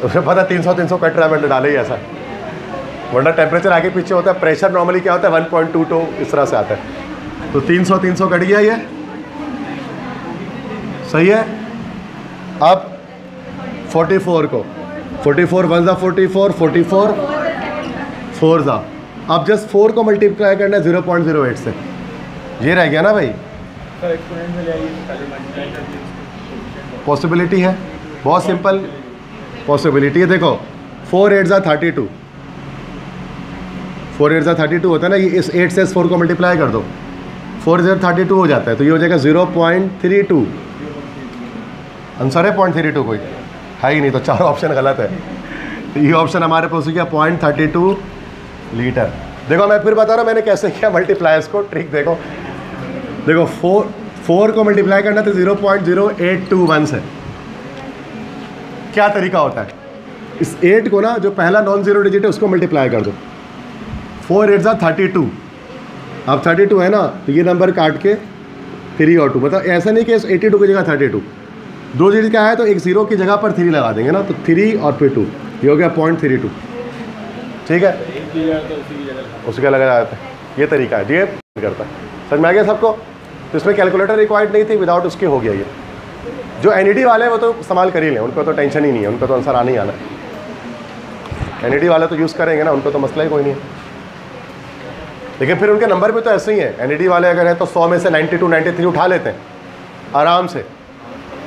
तुम्हें पता 300 कट रहा है, मैंने डाले ही ऐसा, वरना टेम्परेचर आगे पीछे होता है। प्रेशर नॉर्मली क्या होता है 1.22 इस तरह से आता है, तो 300 कट गया ये, सही है। अब 44 को 44 1 ज़ा 44 44 4 ज़ा, अब जस्ट 4 को मल्टीप्लाई करना है 0.08 से, ये रह गया ना भाई। पॉसिबिलिटी है, बहुत सिंपल पॉसिबिलिटी है। देखो 4 8 ज़ा 32, 4 8 ज़ा 32 होता है ना, ये इस 8 से इस 4 को मल्टीप्लाई कर दो, 4 0 32 हो जाता है, तो ये हो जाएगा 0.32। आंसर है 0.32, कोई है ही नहीं, तो 4 ऑप्शन गलत है। तो ये ऑप्शन हमारे पास हो गया 0.32 लीटर। देखो मैं फिर बता रहा हूँ मैंने कैसे किया मल्टीप्लायर्स को, ट्रिक देखो। देखो 4 को मल्टीप्लाई करना तो 0.0821 से। क्या तरीका होता है, इस 8 को ना जो पहला नॉन ज़ीरो डिजिट है उसको मल्टीप्लाई कर दो, 4 8 ज़ा 32, अब 32 है ना, तो ये नंबर काट के 3 और 2, मतलब ऐसा नहीं कि इस 82 की जगह 32, 2 डिजिट का है तो एक ज़ीरो की जगह पर 3 लगा देंगे ना, तो 3 और फिर 2, ये हो गया 0.32। ठीक है, उसी का लगा जाता है, ये तरीका है, ये करता है। समझ में आ गया सबको? तो इसमें कैलकुलेटर रिक्वायर्ड नहीं थी, विदाउट उसके हो गया ये। जो NED वाले हैं वो तो इस्तेमाल कर ही लें, उनको तो टेंशन ही नहीं है, उनको तो आंसर आने ही आना है। NED वाले तो यूज़ करेंगे ना, उनको तो मसला ही कोई नहीं है। लेकिन फिर उनके नंबर भी तो ऐसे ही हैं। NED वाले अगर हैं तो 100 में से 92 93 उठा लेते हैं आराम से।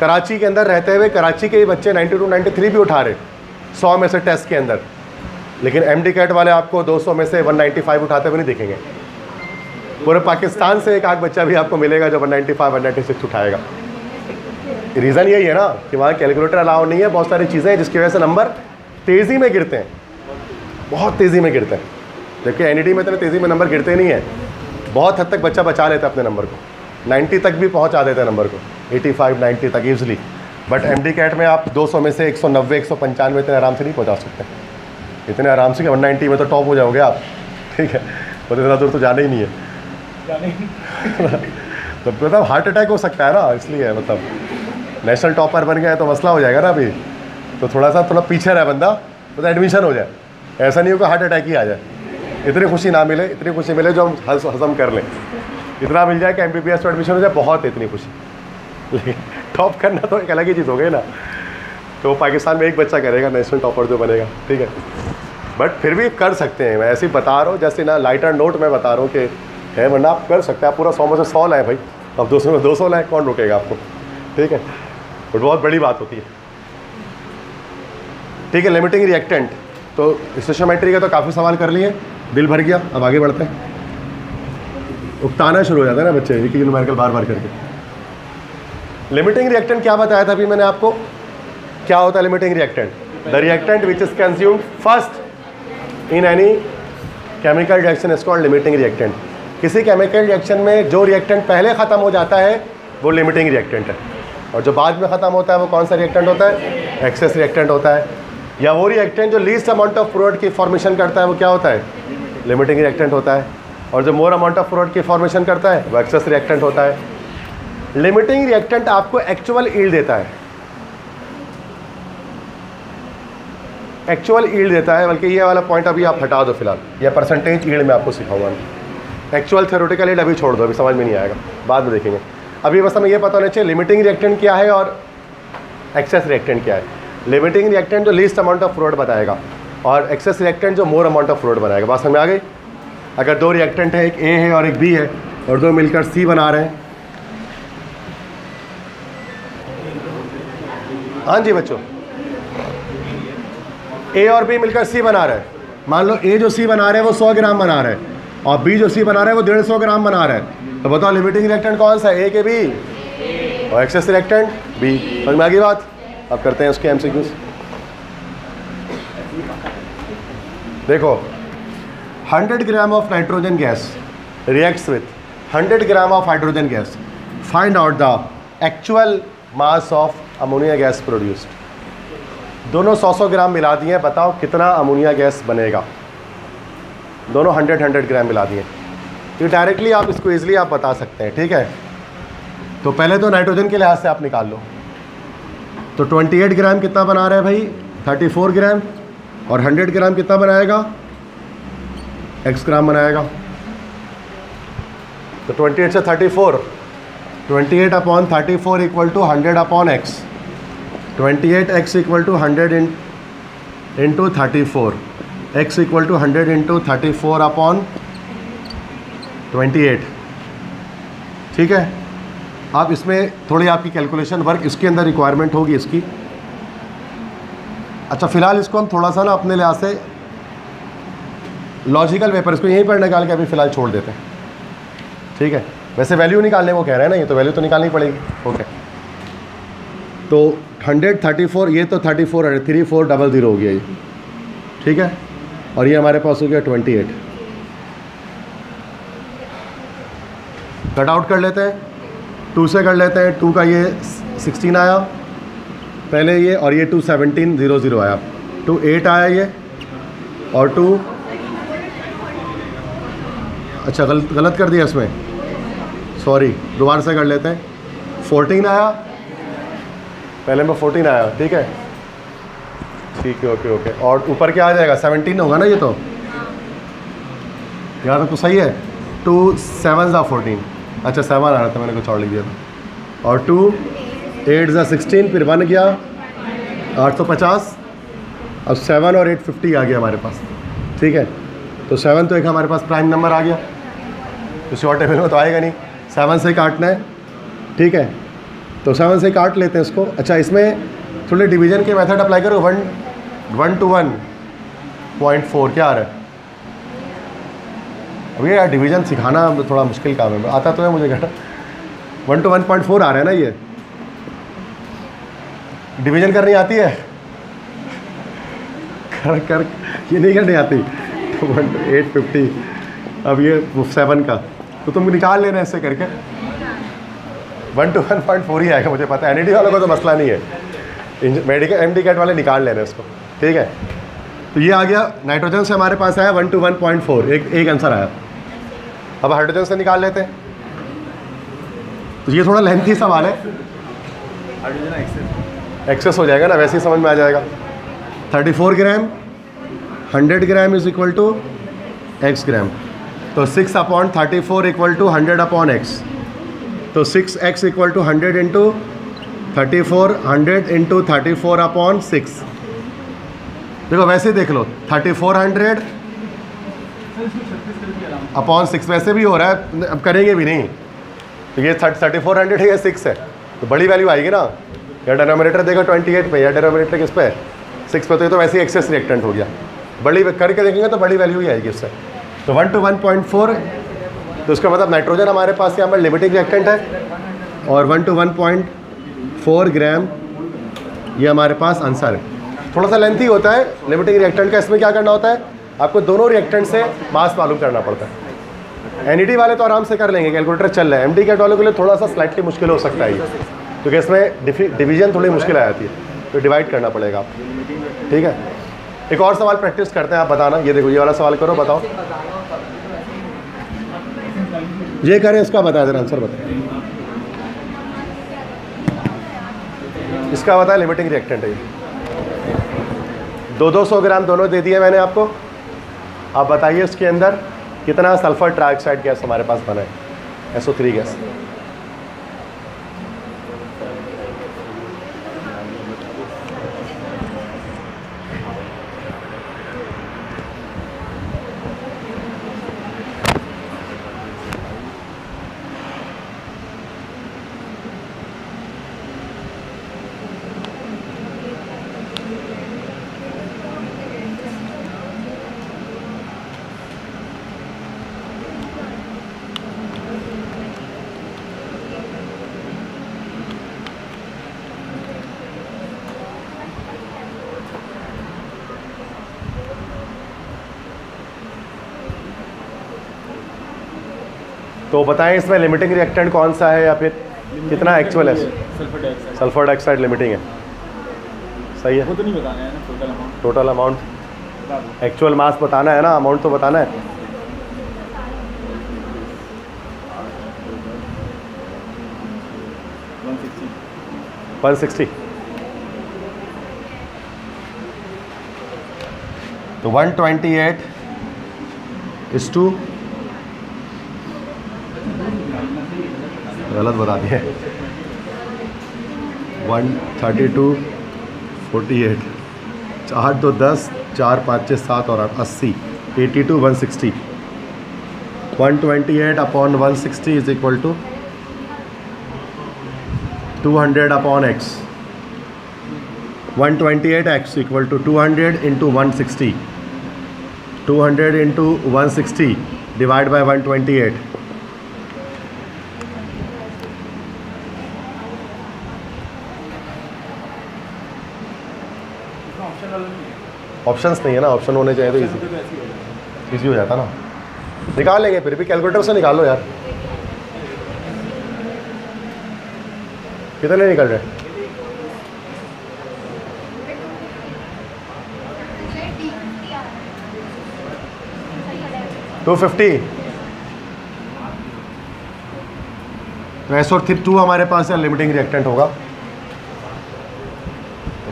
कराची के अंदर रहते हुए कराची के बच्चे 92 93 भी उठा रहे 100 में से टेस्ट के अंदर, लेकिन MD कैट वाले आपको 200 में से 195 उठाते हुए नहीं दिखेंगे। पूरे पाकिस्तान से एक आध बच्चा भी आपको मिलेगा जो 195 196 उठाएगा। रीज़न यही है ना कि वहाँ कैलकुलेटर अलाउ नहीं है, बहुत सारी चीज़ें हैं जिसकी वजह से नंबर तेज़ी में गिरते हैं, बहुत तेज़ी में गिरते हैं। जबकि एनईडी में इतने तेज़ी में नंबर गिरते नहीं है। बहुत हद तक बच्चा बचा लेता है अपने नंबर को, 90 तक भी पहुंचा देता है नंबर को, 85 90 तक ईजिली। बट एमडी कैट में आप 200 में से 190 195 इतने आराम से नहीं पहुंचा सकते, इतने आराम से कि 190 में तो टॉप हो जाओगे आप, ठीक है, और इतना दूर तो जाना ही नहीं है तो मतलब हार्ट अटैक हो सकता है ना, इसलिए मतलब नेशनल टॉपर बन गया है तो मसला हो जाएगा ना अभी। तो थोड़ा पीछे रहे बंदा तो एडमिशन हो जाए, ऐसा नहीं होगा हार्ट अटैक ही आ जाए। इतनी खुशी ना मिले, इतनी खुशी मिले जो हम हजम कर लें, इतना मिल जाए कि MBBS में एडमिशन हो जाए, बहुत इतनी खुशी। लेकिन टॉप करना तो एक अलग ही चीज़ हो गई ना, तो पाकिस्तान में एक बच्चा करेगा नेशनल टॉपर जो बनेगा, ठीक है। बट फिर भी कर सकते हैं, मैं ऐसे ही बता रहा हूँ, जैसे ना लाइटर नोट में बता रहा हूँ कि है, वरना आप कर सकते हैं। आप पूरा 100 में से 100 लाए भाई, अब 200 में 200 लाए, कौन रोकेगा आपको, ठीक है। बट बहुत बड़ी बात होती है, ठीक है। लिमिटिंग रिएक्टेंट, तो स्टोइचियोमेट्री के तो काफ़ी सवाल कर लिए, दिल भर गया। अब आगे बढ़ते हैं। उकताना शुरू हो जाता है ना बच्चे, एक ही न्यूमेरिकल बार बार करके। लिमिटिंग रिएक्टेंट क्या बताया था अभी मैंने आपको, क्या होता है limiting reactant? The reactant which is consumed first in any chemical reaction is called limiting reactant. किसी केमिकल रिएक्शन में जो रिएक्टेंट पहले ख़त्म हो जाता है वो लिमिटिंग रिएक्टेंट है, और जो बाद में ख़त्म होता है वो कौन सा रिएक्टेंट होता है? एक्सेस रिएक्टेंट होता है। या वो रिएक्टेंट जो लीस्ट अमाउंट ऑफ प्रोडक्ट की फॉर्मेशन करता है वो क्या होता है? लिमिटिंग रिएक्टेंट होता है। और जो मोर अमाउंट ऑफ प्रोडक्ट की फॉर्मेशन करता है वो एक्सेस रिएक्टेंट होता है। लिमिटिंग रिएक्टेंट आपको एक्चुअल ईल्ड देता है, एक्चुअल ईल्ड देता है, बल्कि ये वाला पॉइंट अभी आप हटा दो फिलहाल, या परसेंटेज ईल्ड में आपको सिखाऊंगा। एक्चुअल थ्योरेटिकल ईल्ड अभी छोड़ दो, अभी समझ में नहीं आएगा, बाद में देखेंगे। अभी बस हमें ये पता होना चाहिए लिमिटिंग रिएक्टेंट क्या है और एक्सेस रिएक्टेंट क्या है। लिमिटिंग रिएक्टेंट जो लीस्ट अमाउंट ऑफ फ्लोरेट बताएगा, और एक्सेस रिएक्टेंट जो मोर अमाउंट ऑफ फ्लोरेट बनाएगा। बात समझ में आ गई? अगर दो रिएक्टेंट है, एक ए है और एक बी है, और दो मिलकर सी बना रहे हैं। हाँ जी बच्चों, ए और बी मिलकर सी बना रहे हैं। मान लो ए जो सी बना रहे हैं वो 100 ग्राम बना रहे हैं, और बी जो सी बना रहे हैं वो 150 ग्राम बना रहे हैं। तो बताओ लिमिटिंग रिएक्टेंट कौन सा है, ए के बी, और एक्सेस रिएक्टेंट बी। समझ में आ गई बात? अब करते हैं उसके एमसीक्यूज। देखो, 100 ग्राम of nitrogen gas reacts with 100 gram of hydrogen gas, find out the actual mass of ammonia gas produced. दोनों 100 ग्राम मिला दिए, बताओ कितना अमोनिया गैस बनेगा। दोनों 100 ग्राम मिला दिए, तो डायरेक्टली आप इसको इजीली आप बता सकते हैं, ठीक है। तो पहले तो नाइट्रोजन के लिहाज से आप निकाल लो। तो 28 ग्राम कितना बना रहा है भाई? 34 ग्राम। और 100 ग्राम कितना बनाएगा? x ग्राम बनाएगा। तो 28 से 34, 28 upon 34 equal to 100 upon x। 28x equal to 100 into 34, x equal to 100 into 34 upon 28, ठीक है। आप इसमें थोड़ी आपकी कैलकुलेशन वर्क इसके अंदर रिक्वायरमेंट होगी इसकी। अच्छा, फिलहाल इसको हम थोड़ा सा ना अपने लिहाज से लॉजिकल पेपर इसको यहीं पर निकाल के अभी फ़िलहाल छोड़ देते हैं, ठीक है। वैसे वैल्यू निकालने वो कह रहे हैं ना, ये तो वैल्यू तो निकालनी पड़ेगी, ओके। तो 134, ये तो 34 है, 3400 हो गया ये, ठीक है। और ये हमारे पास हो गया 28। कट आउट कर लेते हैं, 2 से कर लेते हैं। 2 का ये 16 आया पहले ये, और ये 2 1700 आया। 2 8 आया ये, और 2 अच्छा गलत कर दिया इसमें, सॉरी, दोबारा से कर लेते हैं। 14 आया पहले में, 14 आया, ठीक है, ठीक है, ओके ओके। और ऊपर क्या आ जाएगा? 17 होगा ना ये, तो यहाँ तक तो सही है। 2 7 14, अच्छा 7 आ रहा था, मैंने कुछ और लिख दिया था। और 2 8 16, फिर 1 गया 850, अब 7 और 8 50 आ गया हमारे पास, ठीक है। तो 7 तो एक हमारे पास प्राइम नंबर आ गया, तो शॉर्ट टेबल में तो आएगा नहीं, 7 से काटना है, ठीक है। तो 7 से काट लेते हैं इसको। अच्छा, इसमें थोड़े डिवीजन के मेथड अप्लाई करो। 1 to 1.4 क्या आ रहा है? अभी यार डिवीज़न सिखाना थोड़ा मुश्किल काम है, आता तो है मुझे कहना। 1 to 1.4 आ रहा है ना, ये डिवीज़न करनी आती है? कर ये नहीं करनी आती, 850, अब ये 7 का, तो तुम निकाल लेना ऐसे करके 1 to 1.4 ही आएगा, मुझे पता है। एनईडी वालों को तो मसला नहीं है, मेडिकल एमडी कैट वाले निकाल लेना इसको, ठीक है। तो ये आ गया नाइट्रोजन से हमारे पास आया 1 to 1.4, एक आंसर आया। अब हाइड्रोजन से निकाल लेते हैं, तो ये थोड़ा लेंथी सवाल है, एक्सेस हो जाएगा ना, वैसे ही समझ में आ जाएगा। 34 gram 100 gram is equal to x gram, तो 6/34 इक्वल टू 100/x, तो 6x equal to 100 into 34, 100 into 34/6। देखो वैसे ही देख लो, 3400/6 वैसे भी हो रहा है, अब करेंगे भी नहीं, तो ये 3400 है या 6 है, तो बड़ी वैल्यू आएगी ना। या डिनोमिनेटर देखो 28 पे, या डिनोमिनेटर किस पे 6 पे, तो वैसे ही एक्सेस रिएक्टेंट हो गया। बड़ी करके देखेंगे तो बड़ी वैल्यू ही आएगी उससे। तो 1 to 1.4, तो उसका मतलब नाइट्रोजन हमारे पास यहाँ पर लिमिटिंग रिएक्टेंट है, और 1 to 1.4 ग्राम ये हमारे पास आंसर है। थोड़ा सा लेंथी होता है लिमिटिंग रिएक्टेंट का। इसमें क्या करना होता है, आपको दोनों रिएक्टेंट से मास मालूम करना पड़ता है। एनईडी वाले तो आराम से कर लेंगे, कैलकुलेटर चल रहा है। एमडी कैट वालों के लिए थोड़ा सा स्लाइटली मुश्किल हो सकता है ये, क्योंकि इसमें डिवीजन थोड़ी मुश्किल आ जाती है, तो डिवाइड करना पड़ेगा आप, ठीक है। एक और सवाल प्रैक्टिस करते हैं, आप बताना। ये देखो, ये वाला सवाल करो, बताओ। ये करें, इसका बता देना, आंसर बताए। इसका बताया लिमिटिंग रिएक्टेंट है। 200 ग्राम दोनों दे दिए मैंने आपको। आप बताइए इसके अंदर कितना सल्फर ट्राइऑक्साइड गैस हमारे पास बना है, SO3 गैस। तो बताएं इसमें लिमिटिंग रिएक्टेंट कौन सा है, या फिर कितना एक्चुअल है। सल्फर डाइऑक्साइड लिमिटिंग है, सही है। वो तो नहीं बताना है ना, टोटल अमाउंट, एक्चुअल मास बताना है ना, अमाउंट तो बताना है। $160 160, तो 128 is to, गलत बता दिए, 132 48, 4 2 10, 4 5 6 7 और 8 80, 82 160। 128/160 is equal to 200/x। 128x equal to 200 into 160, 200 into 160 divide by 128। Options नहीं है ना, ऑप्शन होने चाहिए तो इजी हो जाता ना। निकाल लेंगे, फिर भी कैलकुलेटर से निकाल लो यार। कितने निकल रहे? $250। तो SO2 हमारे पास है, लिमिटिंग रिएक्टेंट होगा।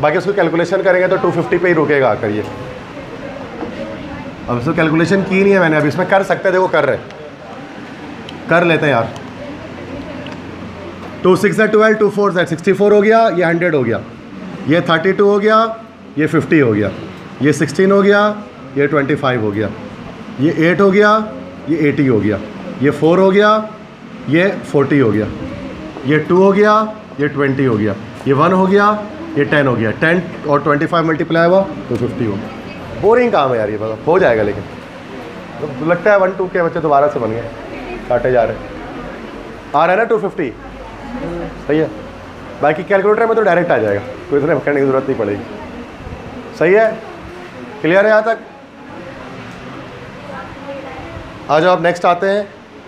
बाकी उसको कैलकुलेशन करेंगे तो 250 पे ही रुकेगा आकर ये। अब इसको कैलकुलेशन की नहीं है मैंने, अब इसमें कर सकते हैं, देखो कर रहे, कर लेते हैं यार। 2 6 12, 2 4 64 हो गया, ये 100 हो गया, ये 32 हो गया, ये 50 हो गया, ये 16 हो गया, ये 25 हो गया, ये 8 हो गया, ये 80 हो गया, ये 4 हो गया, ये 40 हो गया, ये 2 हो गया, ये 20 हो गया, ये 1 हो गया, ये 10 हो गया। 10 और 25 मल्टीप्लाई हुआ तो 50 हो गया। बोरिंग काम है यार ये, पता हो जाएगा, लेकिन तो लगता है 1 2 के बच्चे दोबारा से बन गए, काटे जा रहे आ रहा है ना 250, सही है। बाकी कैलकुलेटर में तो डायरेक्ट आ जाएगा, कोई इतने करने की ज़रूरत नहीं पड़ेगी। सही है, क्लियर है यहाँ तक? आज आप नेक्स्ट आते हैं,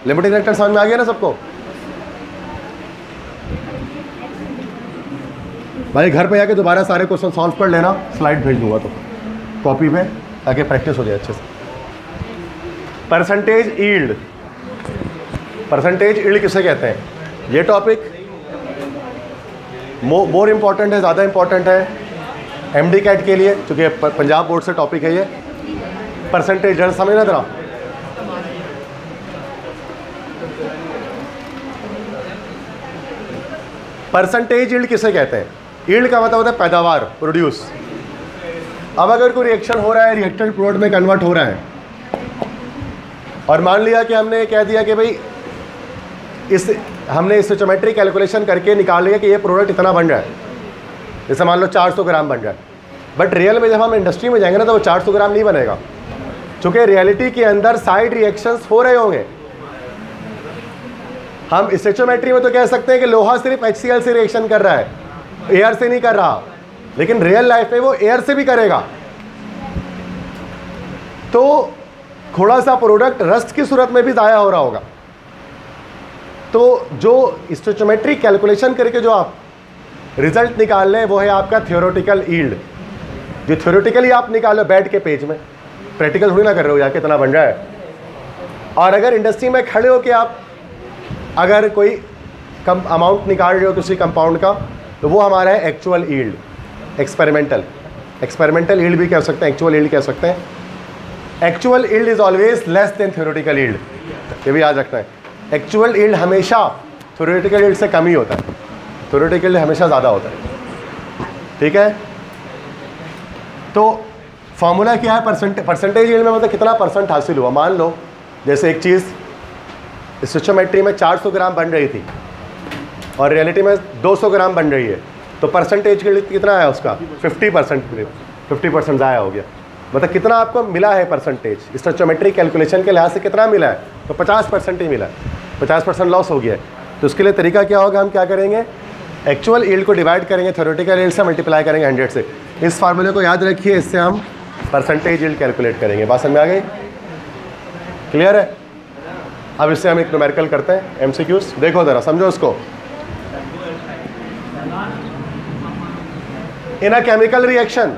लिमिटिंग रिएक्टेंट समझ में आ गया ना सबको? भाई घर पे जाके दोबारा सारे क्वेश्चन सॉल्व कर लेना, स्लाइड भेज दूंगा तो कॉपी पे, ताकि प्रैक्टिस हो जाए अच्छे से। परसेंटेज यील्ड, परसेंटेज यील्ड किसे कहते हैं? ये टॉपिक मोर इम्पॉर्टेंट है, ज़्यादा इम्पॉर्टेंट है एमडी कैट के लिए, क्योंकि पंजाब बोर्ड से टॉपिक है ये। परसेंटेज यील्ड समझना जरा। परसेंटेज यील्ड किसे कहते हैं? यील्ड का मतलब होता है पैदावार, प्रोड्यूस। अब अगर कोई रिएक्शन हो रहा है, रिएक्टेंट प्रोडक्ट में कन्वर्ट हो रहा है, और मान लिया कि हमने कह दिया कि भाई हमने स्टोइचोमेट्रिक कैलकुलेशन करके निकाल लिया कि ये प्रोडक्ट इतना बन रहा है, जैसे मान लो 400 ग्राम बन रहा है, बट रियल में जब हम इंडस्ट्री में जाएंगे ना तो वो 400 ग्राम नहीं बनेगा, क्योंकि रियलिटी के अंदर साइड रिएक्शंस हो रहे होंगे। हम स्टोइचोमेट्री में तो कह सकते हैं कि लोहा सिर्फ HCl से रिएक्शन कर रहा है, एयर से नहीं कर रहा, लेकिन रियल लाइफ में वो एयर से भी करेगा। तो थोड़ा सा प्रोडक्ट रस्ट की सूरत में भी ज़ाया हो रहा होगा। तो जो स्टोइचोमेट्रिक कैलकुलेशन करके जो आप रिजल्ट निकाल लें वो है आपका थ्योरेटिकल यील्ड, जो थ्योरेटिकली आप निकालो बैठ के पेज में, प्रैक्टिकल थोड़ी ना कर रहे हो जाके कितना बन रहा है। और अगर इंडस्ट्री में खड़े हो के आप अगर कोई कम अमाउंट निकाल रहे हो किसी कंपाउंड का, तो वो हमारा है एक्चुअल यील्ड, एक्सपेरिमेंटल यील्ड भी कह सकते हैं, एक्चुअल यील्ड कह सकते हैं। Actual yield is always less than theoretical yield, ये भी याद रखना है। एक्चुअल यील्ड हमेशा थ्योरेटिकल यील्ड से कम ही होता है, थ्योरेटिकल यील्ड हमेशा ज़्यादा होता है, ठीक है। तो फॉर्मूला क्या है? परसेंटेज यील्ड में मतलब कितना परसेंट हासिल हुआ। मान लो जैसे एक चीज़ स्टोइचोमेट्री में 400 ग्राम बन रही थी और रियलिटी में 200 ग्राम बन रही है, तो परसेंटेज यील्ड कितना है उसका? 50% ज़ाया हो गया। मतलब कितना आपको मिला है परसेंटेज? स्टोइचोमेट्रिक कैलकुलेशन के लिहाज से कितना मिला है? तो 50% ही मिला है, 50% लॉस हो गया है। तो उसके लिए तरीका क्या होगा? हम क्या करेंगे? एक्चुअल यील्ड को डिवाइड करेंगे थ्योरेटिकल यील्ड से, मल्टीप्लाई करेंगे 100 से। इस फार्मूले को याद रखिए, इससे हम परसेंटेज यील्ड कैलकुलेट करेंगे। बात समझ में आ गई? क्लियर है? अब इससे हम एक न्यूमेरिकल करते हैं, MCQs। देखो ज़रा, समझो उसको। In a chemical reaction,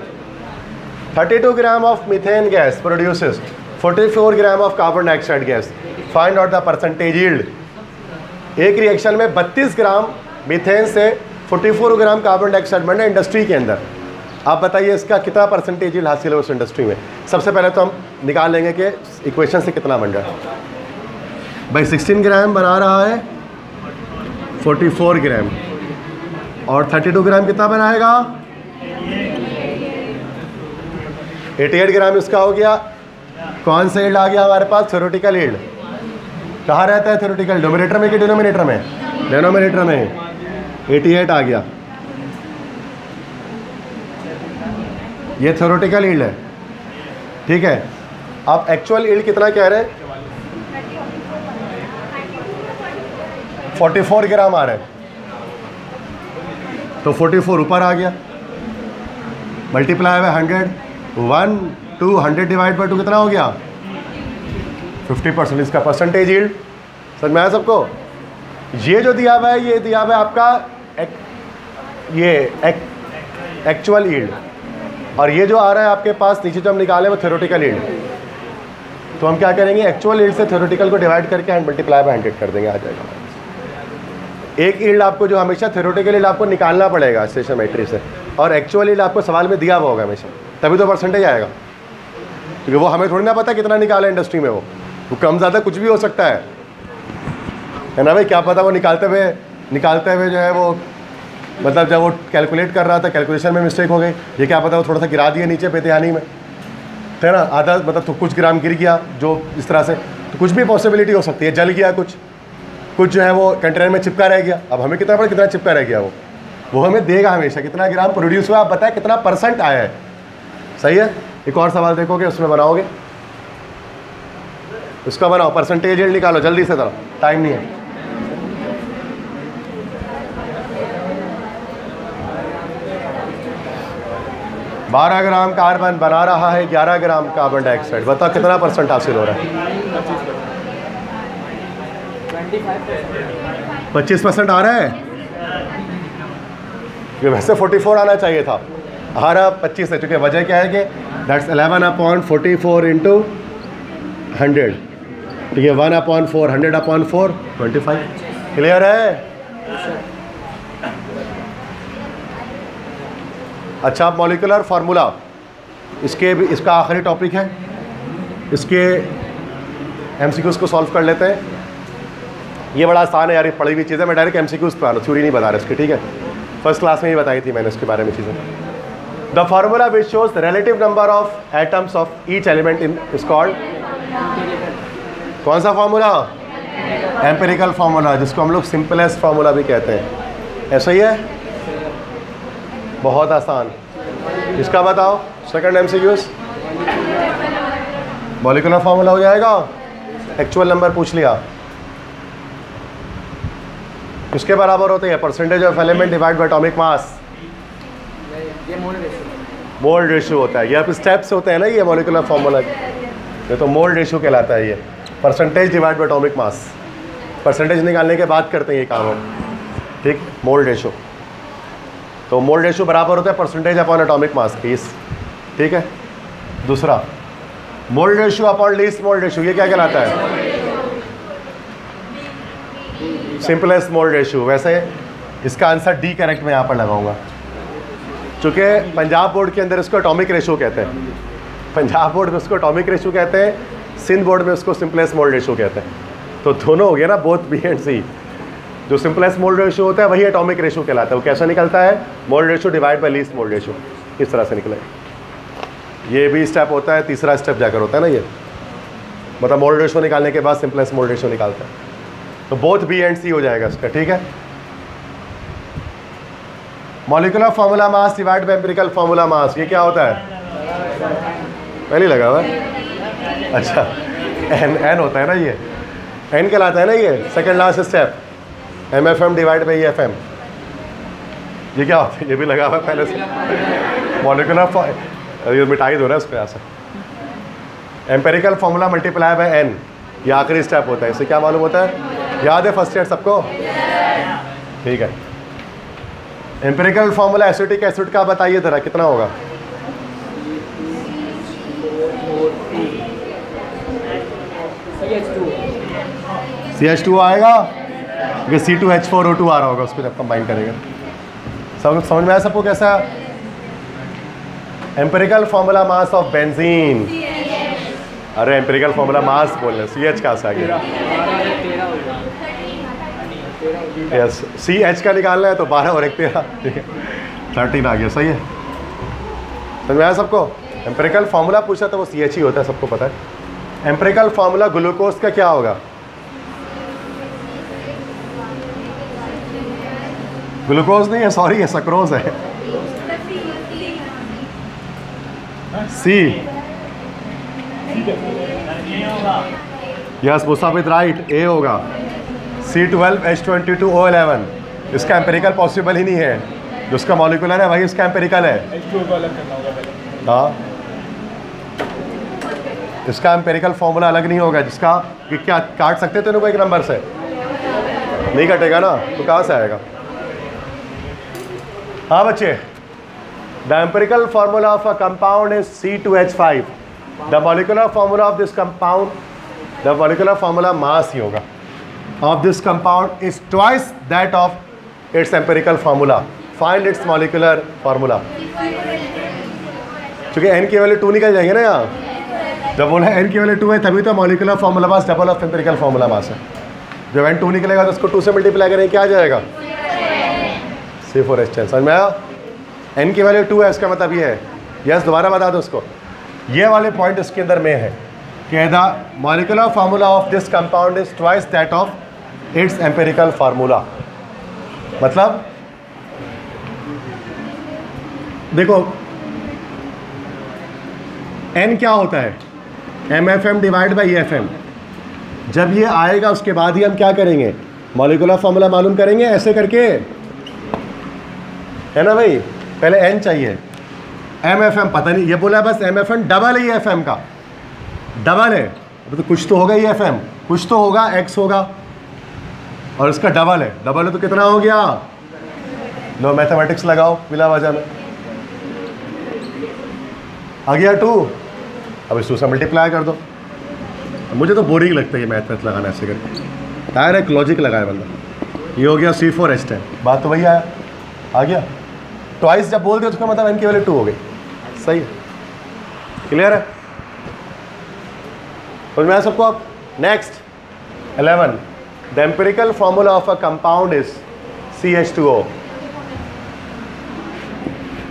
32 gram of methane gas produces 44 gram of carbon dioxide gas. Find out the percentage yield. एक रिएक्शन में 32 ग्राम मीथेन से 44 ग्राम कार्बन डाइऑक्साइड बन रहा है इंडस्ट्री के अंदर। आप बताइए इसका कितना परसेंटेज यील्ड हासिल है उस इंडस्ट्री में। सबसे पहले तो हम निकाल लेंगे कि इक्वेशन से कितना बन रहा है। भाई 16 ग्राम बना रहा है 44 ग्राम, और 32 ग्राम कितना बनाएगा? 88 ग्राम इसका हो गया। कौन सा यील्ड आ गया हमारे पास? Theoretical yield. कहाँ रहता है थ्योरेटिकल? न्यूमरेटर में कि डिनोमिनेटर में? डिनोमिनेटर में 88 आ गया। ये थ्योरेटिकल यील्ड है, ठीक है। अब एक्चुअल यील्ड कितना कह रहे हैं? 44 ग्राम आ रहा है, तो 44 ऊपर आ गया, मल्टीप्लाई बाय 100, 1 2 100 डिवाइड बाय 2 कितना हो गया? 50%। इसका परसेंटेज यील्ड समझ में आया सबको? ये जो दिया हुआ है, ये दिया हुआ है आपका ये एक्चुअल यील्ड, और ये जो आ रहा है आपके पास नीचे जो हम निकाले वो थ्योरेटिकल यील्ड। तो हम क्या करेंगे? एक्चुअल यील्ड से थ्योरेटिकल को डिवाइड करके मल्टीप्लाई बाय 100 कर देंगे, आ जाएगा। एक यील्ड आपको जो हमेशा थ्योरेटिकल यील्ड आपको निकालना पड़ेगा स्टोइचोमेट्री से, और एक्चुअल यील्ड आपको सवाल में दिया हुआ होगा हमेशा, तभी तो परसेंटेज आएगा। क्योंकि वो हमें थोड़ी ना पता कितना निकाला इंडस्ट्री में, वो कम ज़्यादा कुछ भी हो सकता है ना भाई। क्या पता वो निकालते हुए जो है वो, मतलब जब वो कैलकुलेट कर रहा था कैलकुलेशन में मिस्टेक हो गई, ये क्या पता वो थोड़ा सा गिरा दिया नीचे बेध्यानी में, है ना, आधा मतलब तो कुछ ग्राम गिर गया जो इस तरह से, तो कुछ भी पॉसिबिलिटी हो सकती है। जल गया कुछ जो है वो कंटेनर में चिपका रह गया। अब हमें कितना पता कितना चिपका रह गया, वो हमें देगा हमेशा कितना ग्राम प्रोड्यूस हुआ। आप बताएं कितना परसेंट आया है, सही है। एक और सवाल देखोगे उसमें बनाओगे, उसका बनाओ, परसेंटेज यील्ड निकालो जल्दी से, जरा टाइम नहीं है। 12 ग्राम कार्बन बना रहा है 11 ग्राम कार्बन डाइऑक्साइड। बता कितना परसेंट हासिल हो रहा है? 25% आ रहा है। ये वैसे 44 आना चाहिए था, आ रहा 25 है। चूँकि वजह क्या है कि दैट्स 11/44 इंटू 100, ठीक है। 1/4 100/4 25। क्लियर है? अच्छा, मॉलिक्यूलर फार्मूला इसका आखिरी टॉपिक है। इसके एमसीक्यूज़ को सॉल्व कर लेते हैं। ये बड़ा आसान है यार, ये पढ़ी हुई चीज़ है। मैं डायरेक्ट एमसीक्यूज़ पे आ रहा हूँ, थ्योरी नहीं बता रहा इसकी, ठीक है। फर्स्ट क्लास में ही बताई थी मैंने इसके बारे में चीज़ें। The formula which shows the relative number of atoms of each element in is called, कौन सा फार्मूला? एम्पिरिकल फार्मूला, जिसको हम लोग सिंपलेस्ट फार्मूला भी कहते हैं। ऐसा ही है, बहुत आसान। इसका बताओ सेकंड एमसीक्यूज़। मॉलिक्यूलर फार्मूला हो जाएगा, एक्चुअल नंबर पूछ लिया। किसके बराबर होते हैं? Percentage of element divide by atomic mass. Mole ratio होता है। ये अब स्टेप्स होते हैं ना, ये मॉलिक्यूलर फार्मूला, ये तो मोल रेशियो कहलाता है। ये percentage divide by atomic mass, percentage निकालने के बाद करते हैं ये काम हम, ठीक। मोल रेशियो, तो मोल रेशियो बराबर होता है परसेंटेज अपॉन एटॉमिक मास के, ठीक है। दूसरा mole ratio upon least mole ratio, ये क्या कहलाता है? Simplest mole ratio. वैसे इसका आंसर डी करेक्ट मैं यहाँ पर लगाऊंगा, चूँकि पंजाब बोर्ड के अंदर इसको एटॉमिक रेशियो कहते हैं। पंजाब बोर्ड में उसको एटॉमिक रेशियो कहते हैं, सिंध बोर्ड में उसको सिंपलेस्ट मोल रेशियो कहते हैं। तो दोनों हो गया ना, बोथ बी एंड सी। जो सिंपलेस्ट मोल रेशियो होता है वही एटॉमिक रेशियो कहलाता है। वो कैसा निकलता है? Mole ratio divide by least mole ratio, इस तरह से निकलेगा। ये भी स्टेप होता है, तीसरा स्टेप जाकर होता है ना ये, मतलब मोल रेशियो निकालने के बाद सिंपलेस्ट मोल रेशियो निकालता है। तो बोथ बी एंड सी हो जाएगा इसका, ठीक है। Molecular formula mass divide by empirical formula mass, ये क्या होता है? पहले लगा हुआ है, अच्छा। एन होता है ना, ये एन कहलाता है ना, ये second last step. MFM divide by EFM, ये क्या होता है? ये भी लगा हुआ है पहले से। मॉलिक्यूलर, ये मिटाई दो ना इसको यहाँ से। Empirical formula multiply by n, ये आखिरी स्टेप होता है। इससे क्या मालूम होता है? याद है फर्स्ट ईयर सबको? ठीक है। एम्पेरिकल फार्मूला एसिटिक एसिड का बताइए ज़रा, कितना होगा? CH2 आएगा, ये C2H4O2 आ रहा होगा, उसको जब कंबाइन करेगा। समझ में आया सबको कैसा? Empirical formula mass of benzene, अरे एम्पिरिकल फार्मूला मास बोल रहे, CH कहाँ से आ गया? यस, CH का निकालना है तो 12 और 1 13, ठीक है, 13 आ गया, सही है। समझ में आया सबको? एम्पिरिकल फार्मूला पूछा तो वो CH ही होता है, सबको पता है। एम्पिरिकल फार्मूला ग्लूकोज का क्या होगा? ग्लूकोज नहीं है, सॉरी, है सक्रोज है। सी, यस मुसाफिर राइट, ए होगा। C12H22O11, इसका एम्पेरिकल पॉसिबल ही नहीं है, जो उसका मॉलिक्यूलर है वही इसका एम्पेरिकल है। हाँ, इसका एम्पेरिकल फॉर्मूला अलग नहीं होगा, जिसका कि क्या काट सकते थे इनको एक नंबर से? नहीं कटेगा ना, तो कहाँ से आएगा? हाँ बच्चे, the empirical formula of a compound is C2H5। The molecular formula of this compound, the molecular formula mass ही होगा of this compound is twice that of its empirical formula. Find its molecular formula. क्योंकि n की वैल्यू 2 निकल जाएंगे ना यहाँ, जब बोला n की वैल्यू 2 है तभी तो molecular formula mass double of empirical formula mass है। जब n 2 निकलेगा तो उसको 2 से मल्टीप्लाई करेंगे, क्या आ जाएगा? C4H10। समझ में आया? n की वैल्यू 2 है, इसका मतलब ये है। यस, दोबारा बता दो उसको। ये वाले पॉइंट इसके अंदर में है कि the molecular formula of this compound is twice that of its empirical formula. मतलब देखो n क्या होता है? MFM divide by EFM। जब ये आएगा उसके बाद ही हम क्या करेंगे? मॉलिक्यूलर फार्मूला मालूम करेंगे, ऐसे करके, है ना भाई? पहले n चाहिए, MFM पता नहीं, ये बोला है बस MFM डबल है, ये FM का डबल है। तो कुछ तो होगा, ये FM कुछ तो होगा, X होगा और इसका डबल है। डबल है तो कितना हो गया? लो मैथमेटिक्स लगाओ बिला वजह में, आ गया 2। अब इस 2 से मल्टीप्लाई कर दो। मुझे तो बोरिंग लगता है ये मैथ लगाना ऐसे करके, डायरेक्ट लॉजिक लगाए बंदा। ये हो गया C4H10, बात तो वही आया, आ गया। ट्वाइस जब बोल दिया तो उसका मतलब n की वैल्यू 2 हो गई। सही है, क्लियर है, समझ में आया सबको? आप next 11, the empirical formula of a compound is CH2O।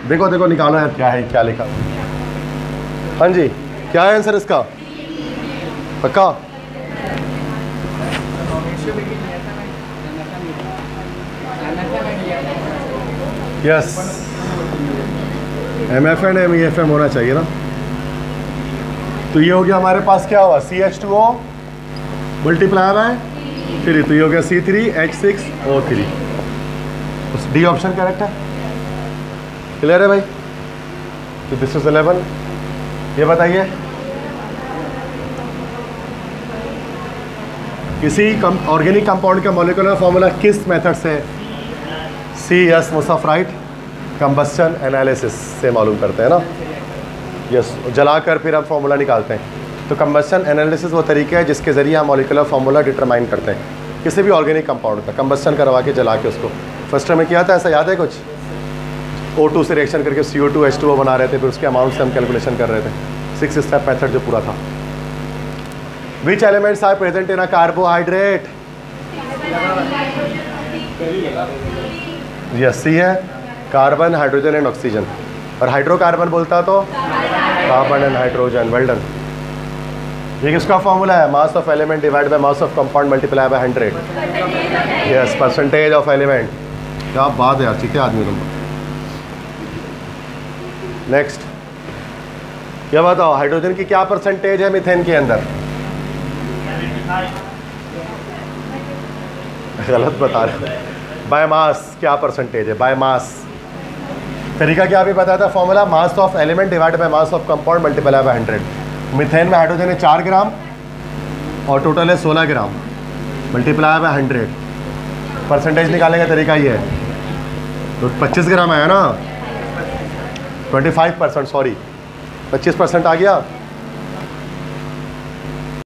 देखो देखो निकालो यार क्या है, क्या लिखा। हाँ जी, क्या है आंसर इसका? पक्का? यस, MFN MEFM होना चाहिए ना। तो ये हो गया हमारे पास, क्या हुआ? CH2O मल्टीप्लाई बाय 3, तो ये हो गया C3H6O3। डी ऑप्शन करेक्ट है। क्लियर है भाई? तो दिस इज 11। ये बताइए किसी ऑर्गेनिक कंपाउंड का मॉलिक्यूलर फॉर्मूला किस मेथड से CS मुसाफराइट कंबस्शन एनालिसिस से मालूम करते हैं ना। यस, जलाकर फिर हम फॉर्मूला निकालते हैं। तो कंबस्शन एनालिसिस वो तरीका है जिसके ज़रिए हम मॉलिक्यूलर फॉर्मूला डिटरमाइन करते हैं किसी भी ऑर्गेनिक कंपाउंड का। कंबस्शन करवा के जला के उसको, फर्स्ट टाइम में किया था, ऐसा याद है कुछ? O2 से रिएक्शन करके CO2 H2O बना रहे थे, फिर उसके अमाउंट से हम कैलकुलेशन कर रहे थे। 6 स्टेप मेथड जो पूरा था। विच elements are present in a carbohydrate? Yes, सी है, कार्बन, हाइड्रोजन एंड ऑक्सीजन। और हाइड्रोकार्बन बोलता तो carbon and hydrogen. Well done. ये किसका फॉर्मूला है? Mass of element divide by mass of compound multiply by 100। Yes, percentage of element. क्या बात है यार, ठीक है आदमी तुम। नेक्स्ट, क्या बताओ, हाइड्रोजन की क्या परसेंटेज है मीथेन के अंदर? गलत बता रहे हो। बाय मास क्या परसेंटेज है? By mass. तरीका क्या भी बताया था formula? Mass of element divide by mass of compound multiply by 100। Methane में हाइड्रोजन है 4 ग्राम और टोटल है 16 ग्राम, मल्टीप्लाई बाय 100। परसेंटेज निकालने का तरीका ये है। तो 25 ग्राम आया ना, 25%, सॉरी 25% आ गया।